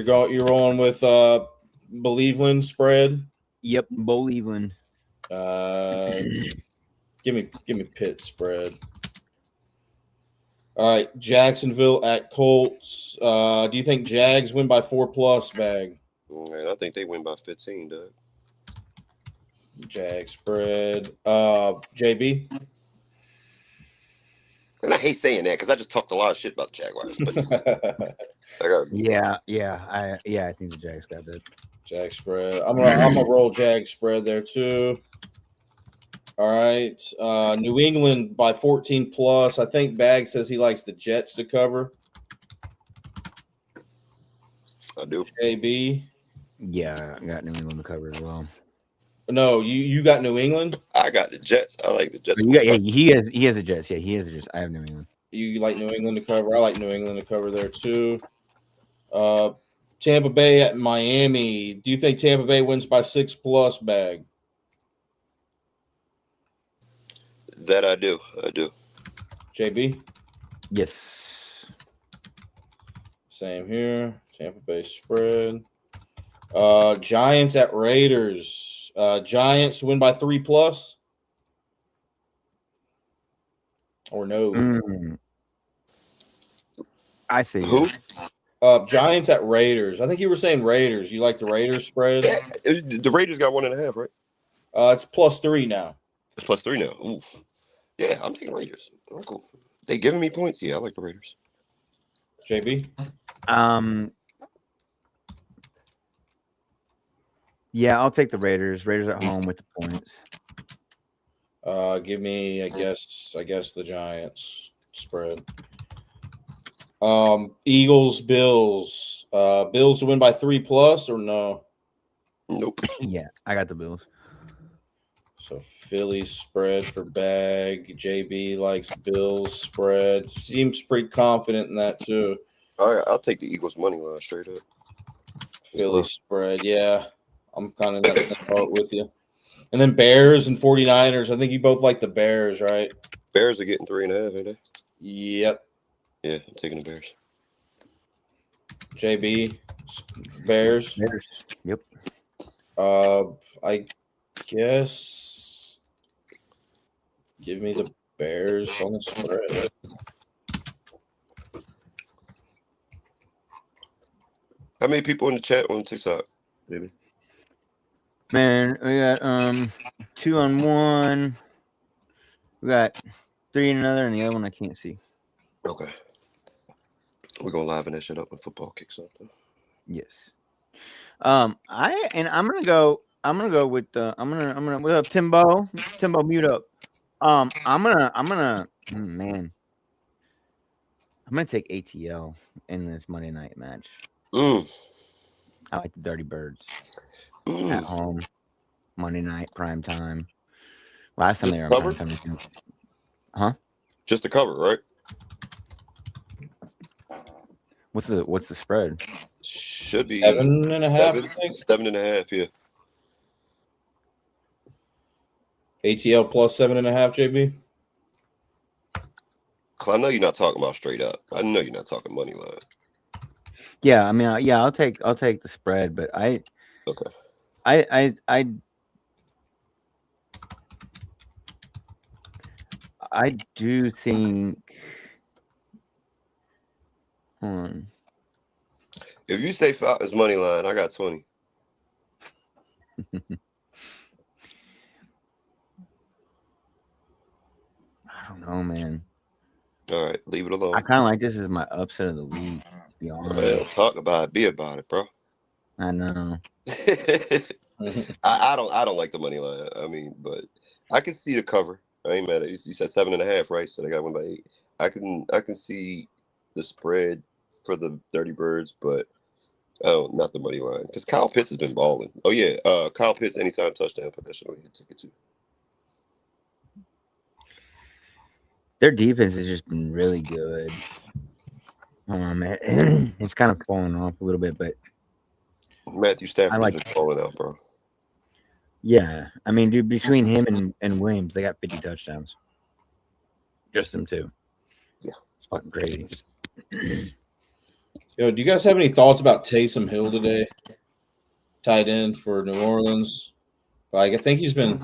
you're rolling with Believeland spread. Yep, Believeland. Give me Pitt spread. All right, Jacksonville at Colts. Do you think Jags win by 4+, Bag? Man, I think they win by 15, Doug. Jag spread. JB? And I hate saying that because I just talked a lot of shit about the Jaguars. But I think the Jags got that. Jag spread. I'm gonna roll Jag spread there too. All right. New England by 14+. I think Bag says he likes the Jets to cover. I do. JB? Yeah, I got New England to cover as well. No, you got New England? I got the Jets. I like the Jets. He has the Jets. Yeah, he has the Jets. I have New England. You like New England to cover? I like New England to cover there too. Tampa Bay at Miami. Do you think Tampa Bay wins by 6+, Bag? That I do. JB? Yes. Same here. Tampa Bay spread. Giants at Raiders. Giants win by 3+? Or no? I say Who? Giants at Raiders. I think you were saying Raiders. You like the Raiders spread? Yeah, the Raiders got 1.5, right? It's +3 now. It's +3 now. Ooh. Yeah, I'm taking Raiders. Oh, cool. They giving me points. Yeah, I like the Raiders. JB? Yeah, I'll take the Raiders. Raiders at home with the points. Give me, I guess the Giants spread. Eagles, Bills. Bills to win by 3+ or no? Nope. Yeah, I got the Bills. So Philly spread for Bag. JB likes Bills spread. Seems pretty confident in that too. I'll take the Eagles money line straight up. Philly spread, yeah. I'm kind of in that same boat with you. And then Bears and 49ers. I think you both like the Bears, right? Bears are getting 3.5, ain't they? Yep. Yeah, I'm taking the Bears. JB, Bears. Yep. I guess give me the Bears on the spread. How many people in the chat on TikTok, baby? Man, we got 2 on one. We got 3 in another, and the other one I can't see. Okay. We're gonna liven that shit up when football kicks off, though. Yes. I'm gonna go with what up, Timbo? Timbo, mute up. I'm gonna take ATL in this Monday night match. I like the Dirty Birds at home, Monday night prime time. Last time they were on prime time, huh? Just the cover, right? What's the spread? Should be 7.5. 7.5, yeah. ATL plus 7.5, JB. I know you're not talking about straight up. I know you're not talking money line. Yeah, I mean, yeah, I'll take the spread, but Okay. I do think. Hold on. If you say Falcons money line, I got 20. I don't know, man. All right, leave it alone. I kind of like this as my upset of the week. To be honest, Well, talk about it, be about it, bro. I know. I don't like the money line. I mean, but I can see the cover. I ain't mad at you. You said 7.5, right? So they got 1 by 8. I can see the spread for the Dirty Birds, but not the money line because Kyle Pitts has been balling. Oh yeah, Kyle Pitts anytime touchdown. Put that shit on your ticket too. Their defense has just been really good. It's kind of falling off a little bit, but Matthew Stafford like has been balling out, bro. yeah, I mean, dude, between him and Williams, they got 50 touchdowns. Just them two. Yeah, it's fucking crazy. Yo, do you guys have any thoughts about Taysom Hill today? Tight end for New Orleans. Like, I think he's been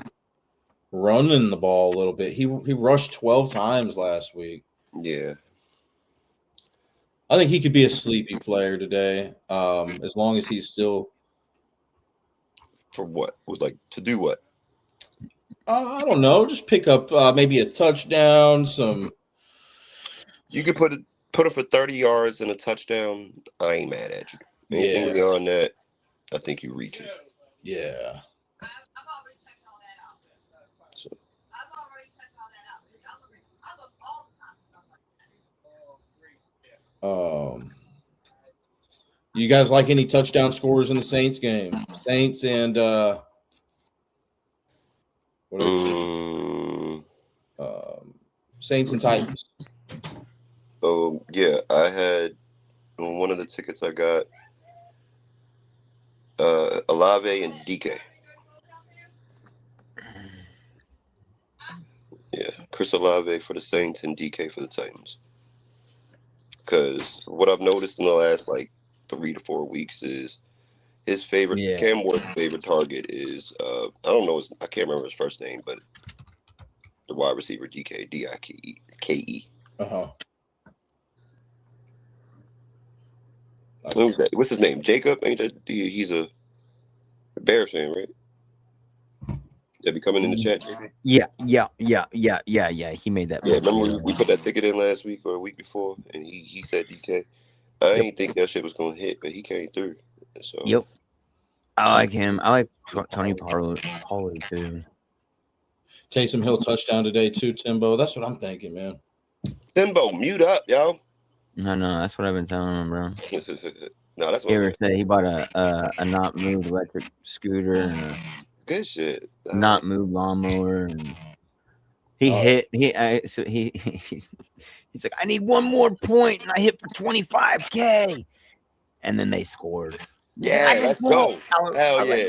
running the ball a little bit. He rushed 12 times last week. Yeah. I think he could be a sleepy player today, as long as he's still. For what? Like to do what? I don't know. Just pick up maybe a touchdown. You could put him for 30 yards and a touchdown. I ain't mad at you. Anything beyond that, I think you're reaching. Yeah. You guys like any touchdown scores in the Saints game? Saints and Saints and Titans. Yeah, I had on one of the tickets I got Olave and DK. Yeah, Chris Olave for the Saints and DK for the Titans. Because what I've noticed in the last 3 to 4 weeks is his favorite Cam Ward's favorite target is I don't know I can't remember his first name, but the wide receiver DK DIKE. Who's that? What's his name? Jacob? Ain't that he's a Bears fan, right? That be coming in the chat. Yeah. He made that. Yeah, remember we put that ticket in last week or a week before, and he said DK. I ain't think that shit was gonna hit, but he came through. So yep, I like him. I like Tony Pollard too. Taysom Hill touchdown today too, Timbo. That's what I'm thinking, man. Timbo, mute up, yo. No, that's what I've been telling him, bro. No, that's what he ever said. He bought a not moved electric scooter and a good shit. Not moved lawnmower, and he's like, I need one more point, and I hit for 25K, and then they scored. Yeah, let's go. Hell yeah.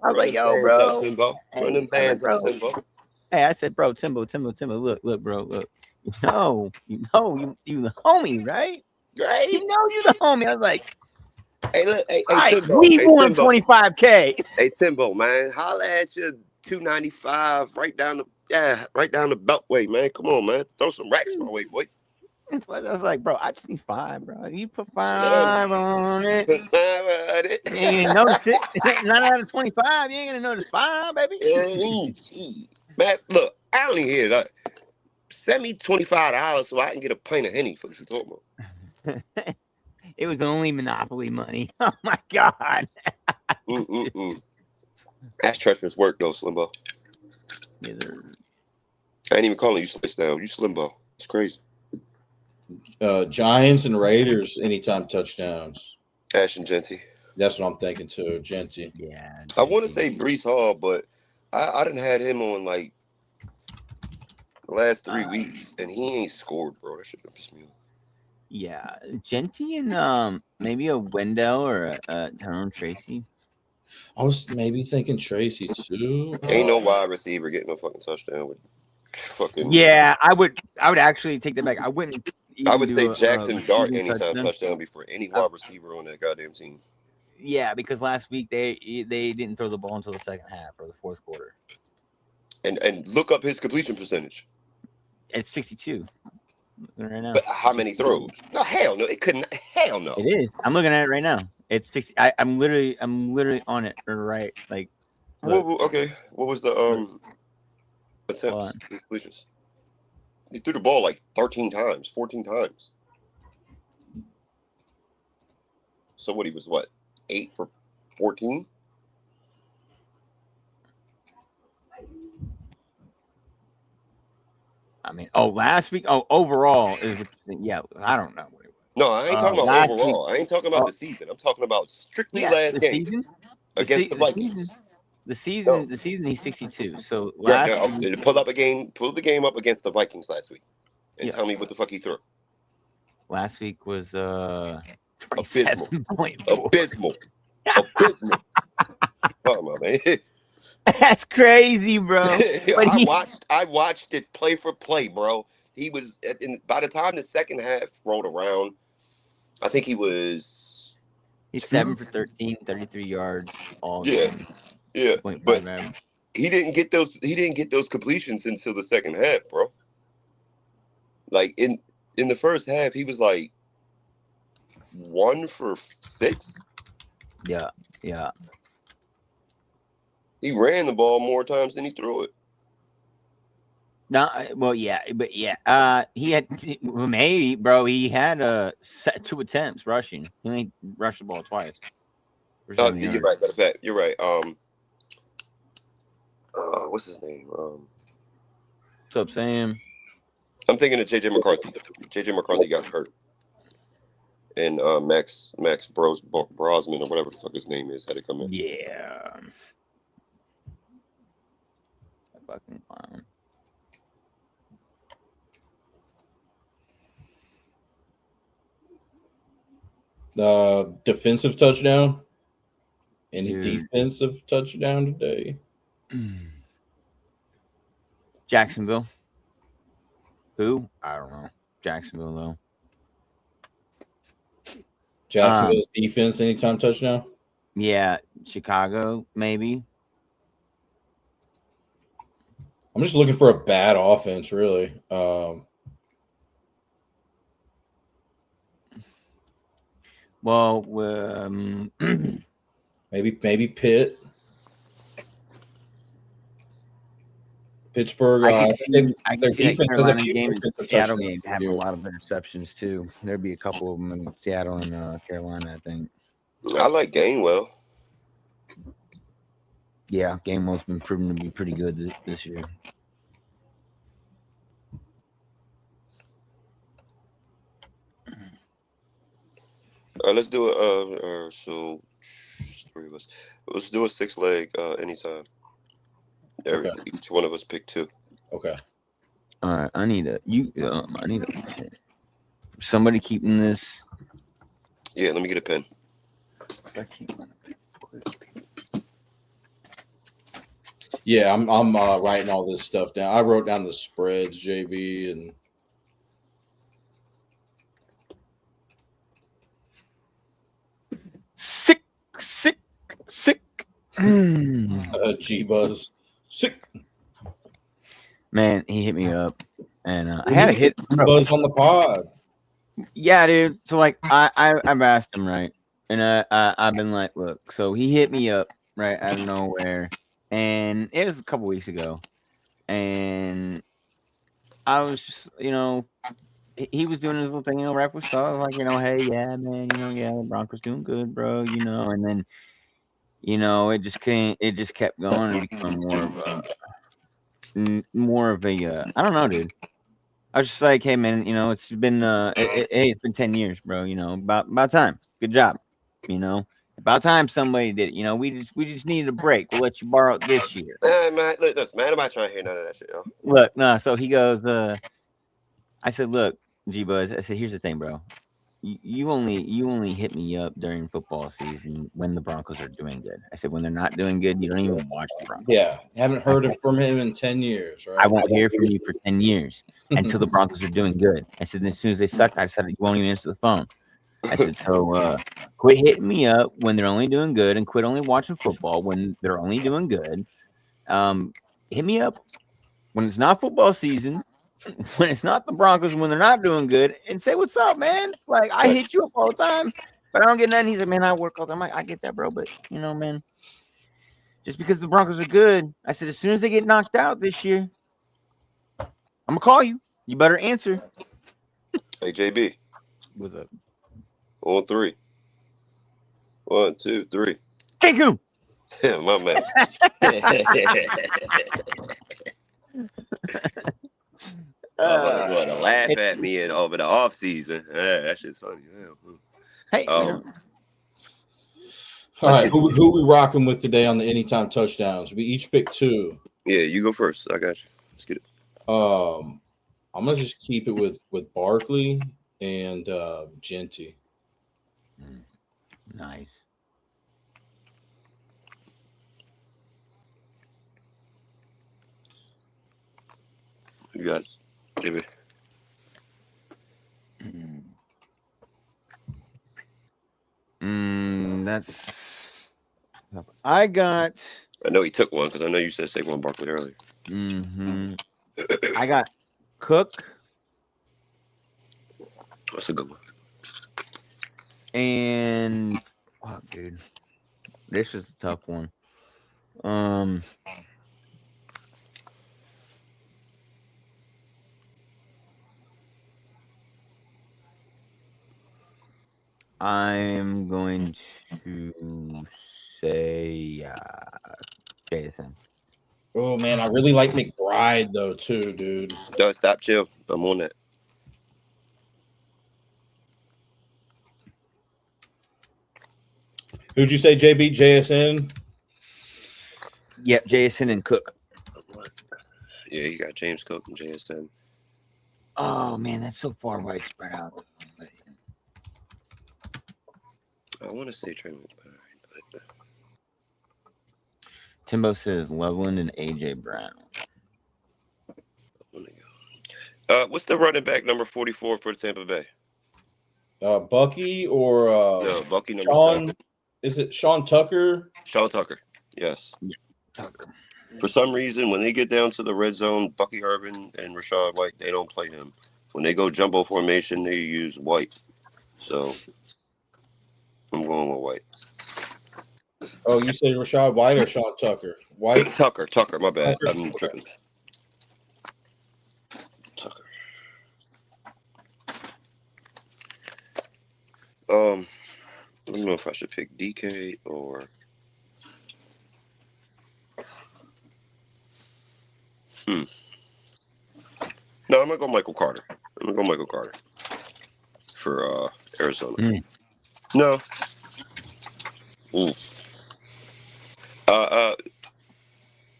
I was like, yo, bro. Timbo. Run them bands up, Timbo. Hey, I said, bro, Timbo, look, bro, look. You know, you the homie, right? Right. You know you the homie. I was like, hey, look, hey, Timbo. We won 25K. Hey, Timbo, man, holla at your 295 right down the beltway, man. Come on, man. Throw some racks my way, boy. I was like, bro, I just need 5, bro. You put 5 on it. Put 5 on it. You ain't gonna notice it. 9 out of 25. You ain't gonna notice 5, baby. Man, look, I don't even hear that. Send me $25 so I can get a pint of Henny for what you talking about. It was only Monopoly money. Oh my god. That's treacherous work though, Slimbo. Yeah, I ain't even calling you Slice down. You Slimbo. It's crazy. Giants and Raiders anytime touchdowns. Ash and Genty. That's what I'm thinking too, Genty. Yeah. I want to say Breece Hall, but I didn't had him on the last 3 weeks, and he ain't scored, bro. That shit pissed me off. Yeah, Genty and maybe a Wendell or a Tyrone Tracy. I was maybe thinking Tracy too. Ain't no wide receiver getting no fucking touchdown with. fucking. Yeah, I would actually take that back. I wouldn't even I would do say Jackson Dart receiving anytime touchdown before any wide receiver on that goddamn team. Yeah, because last week they didn't throw the ball until the second half or the fourth quarter. And look up his completion percentage. It's 62 right now. But how many throws? No, hell no. It couldn't. Hell no. It is. I'm looking at it right now. It's 60. I'm literally on it right. Like, Okay. What was the attempts? Completions. He threw the ball like 13 times, 14 times. So what? He was what? 8 for 14. I mean, last week. Overall is yeah. I don't know what it was. No, I ain't talking about overall. I ain't talking about the season. I'm talking about strictly last game season? against the Vikings. The season, he's 62. So last week, pull the game up against the Vikings last week, and tell me what the fuck he threw. Last week was abysmal. Abysmal. Come on, man. That's crazy, bro. But I watched it play for play, bro. He was by the time the second half rolled around, I think he's 7 for 13, 33 yards all game. Yeah. But he didn't get those completions until the second half, bro. Like in the first half, he was like 1 for 6. Yeah. He ran the ball more times than he threw it. No, well, yeah, but yeah, he had maybe, bro. He had 2 attempts rushing. He only rushed the ball twice. You're right. Matter of fact, you're right. What's his name? What's up, Sam? I'm thinking of JJ McCarthy. JJ McCarthy got hurt, and Max Brosman or whatever the fuck his name is had to come in. Yeah. Fucking clown. Defensive touchdown. Any defensive touchdown today? Jacksonville. Who? I don't know. Jacksonville though. Jacksonville's defense anytime touchdown? Yeah, Chicago maybe. I'm just looking for a bad offense, really. Maybe Pitt, Pittsburgh. I can see defense has a few game, defensive Seattle touchdowns. game having a lot of interceptions too. There'd be a couple of them in Seattle and Carolina, I think. I like Gainwell. Yeah, Gainwell's been proven to be pretty good this year. Let's do it. So 3 of us. Let's do a 6-leg anytime. Each one of us pick 2. Okay. All right. I need somebody keeping this. Yeah, let me get a pen. Yeah, I'm writing all this stuff down. I wrote down the spreads, JB, and sick. G-Buzz. Sick. Man, he hit me up, and I had a hit Buzz on the pod. Yeah, dude. So like, I've asked him, right, and I've been like, look. So he hit me up right out of nowhere, and it was a couple weeks ago, and I was just, he was doing his little thing, rap with stuff. I was like, hey, yeah, man, the Broncos doing good, bro, and then, it just kept going and become more of a, I don't know, dude. I was just like, hey, man, it's been, it's been 10 years, bro, about time. Good job. About time somebody did it. We just needed a break. We'll let you borrow it this year. Man, look, man, I'm not trying to hear none of that shit, yo. Look, no, so he goes, I said, look, G-Buzz, I said, here's the thing, bro. you only hit me up during football season when the Broncos are doing good. I said when they're not doing good, you don't even watch the Broncos. Yeah, haven't heard it from him in 10 years, right? I won't hear from you for 10 years until the Broncos are doing good. I said, as soon as they suck, I said, you won't even answer the phone. I said, so quit hitting me up when they're only doing good and quit only watching football when they're only doing good. Hit me up when it's not football season, when it's not the Broncos, when they're not doing good, and say, what's up, man? Like, I hit you up all the time, but I don't get nothing. He said, man, I work all the time. I'm like, I get that, bro, but, man, just because the Broncos are good, I said, as soon as they get knocked out this year, I'm going to call you. You better answer. Hey, JB. What's up? On 3. 1, 2, 3. Cancun. Yeah, my man. I'm going to laugh at me over the off season. Yeah, that shit's funny. Yeah. Hey, All right, who we rocking with today on the anytime touchdowns? We each pick 2. Yeah, you go first. I got you. Let's get it. I'm gonna just keep it with Barkley and Genty. Nice. You got it, JB. That's. I got. I know he took one because I know you said Saquon Barkley earlier. I got Cook. That's a good one. And fuck, dude, this is a tough one. I'm going to say Jason. Oh man, I really like McBride though too, dude. No, stop, chill. I'm on that. Who'd you say, JB? JSN? Yep, Jason and Cook. Yeah, you got James Cook and JSN. Oh man, that's so far wide spread out. I want to say Trey McBride, but Timbo says Loveland and AJ Brown. I want to go. What's the running back number 44 for Tampa Bay? Bucky or No, Bucky number Sean? 7. Is it Sean Tucker? Sean Tucker. Yes. Yeah, Tucker. For some reason, when they get down to the red zone, Bucky Urban and Rashad White, they don't play him. When they go jumbo formation, they use White. So I'm going with White. Oh, you say Rashad White or Sean Tucker? White? Tucker, my bad. Tucker? I'm tripping. Tucker. I don't know if I should pick DK or No, I'm gonna go Michael Carter. For Arizona. No.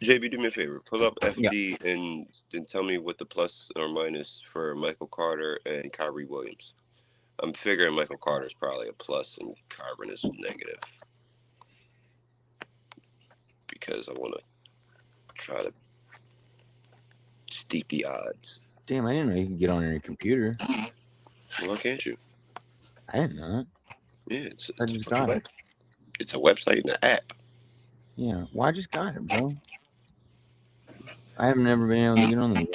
JB, do me a favor. Pull up FD and tell me what the plus or minus for Michael Carter and Kyrie Williams. I'm figuring Michael Carter is probably a plus and Kyrie is negative. Because I want to try to steep the odds. Damn, I didn't know you could get on your computer. Well, why can't you? I didn't know it. Yeah, it's I just got it. It's a website and an app. Yeah, well, I just got it, bro. I have never been able to get on the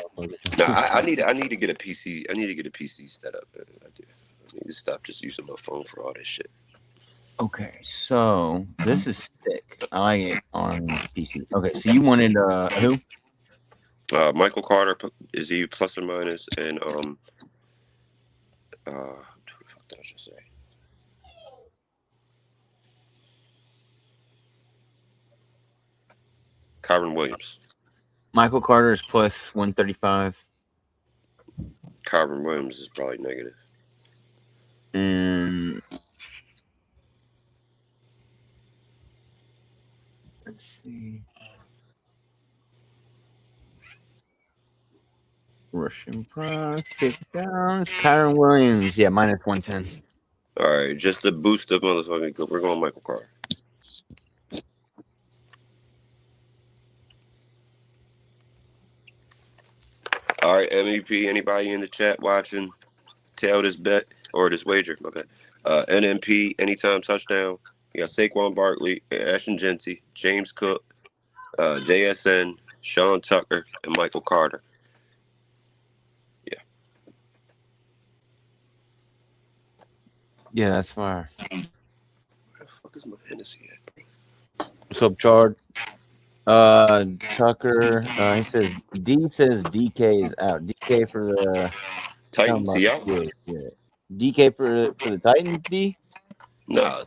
No, I need to get a PC. I need to get a PC set up. I do. I need to stop just using my phone for all this shit. Okay, so this is sick. I like it on PC. Okay, so you wanted who? Michael Carter, is he plus or minus? And what the fuck did I just say? Kyron Williams. Michael Carter is plus 135. Kyron Williams is probably negative. And let's see. Russian price, take downs. Kyron Williams, yeah, minus 110. All right, just to boost the motherfucking, we're going Michael Carter. All right, MVP. Anybody in the chat watching? Tail this bet or this wager. My bad. NMP anytime touchdown. You got Saquon Barkley, Ashton Genty, James Cook, JSN, Sean Tucker, and Michael Carter. Yeah. Yeah, that's fire. Where the fuck is my Hennessy at? What's up, Chard? Tucker. He says DK is out. DK for the Titans, he out? yeah. DK for the Titans. D. No,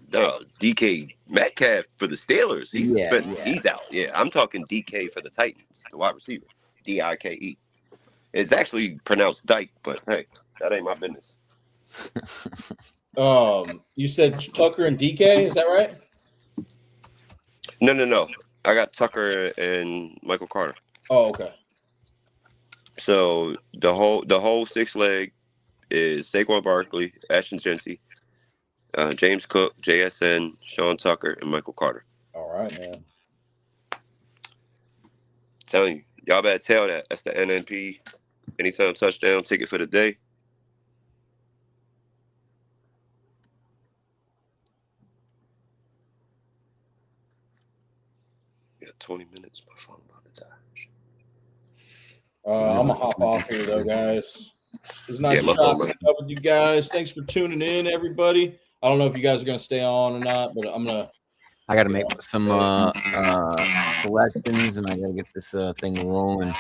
DK Metcalf for the Steelers. He's out. Yeah, I'm talking DK for the Titans, the wide receiver. DIKE. It's actually pronounced Dyke, but hey, that ain't my business. You said Tucker and DK, is that right? No. I got Tucker and Michael Carter. Oh, okay. So the whole six leg is Saquon Barkley, Ashton Genty, James Cook, JSN, Sean Tucker, and Michael Carter. All right, man. Telling you, y'all better tell that. That's the NNP anytime touchdown ticket for the day. We got 20 minutes. My phone about to die. I'm gonna hop off here though, guys. It's nice Yeah, chopping up with you guys. Thanks for tuning in, everybody. I don't know if you guys are gonna stay on or not, but I got to make some selections, and I got to get this thing rolling.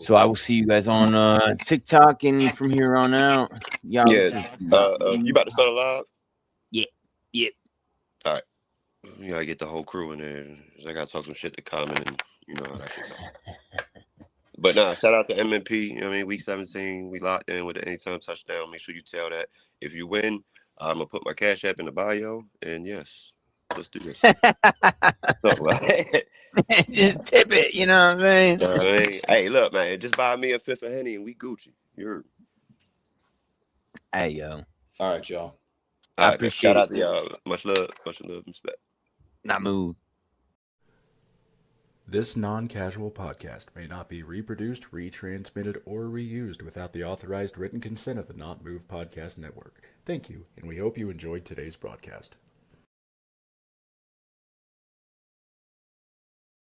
So I will see you guys on TikTok and from here on out. Yeah. You about to start a live? Yeah. All right. You gotta get the whole crew in there. I gotta talk some shit to Common, and you know how that shit goes. But nah, shout out to MMP. I mean, week 17, we locked in with an anytime touchdown. Make sure you tell that. If you win, I'm gonna put my Cash App in the bio. And yes, let's do this. Just tip it, you know what I'm saying? Hey, look, man, just buy me a fifth of Henny and we Gucci. You're. Hey, yo. all right, y'all. I appreciate shout out to y'all. Much love, respect. Not moved. This non-casual podcast may not be reproduced, retransmitted, or reused without the authorized written consent of the Not Moved Podcast Network. Thank you, and we hope you enjoyed today's broadcast.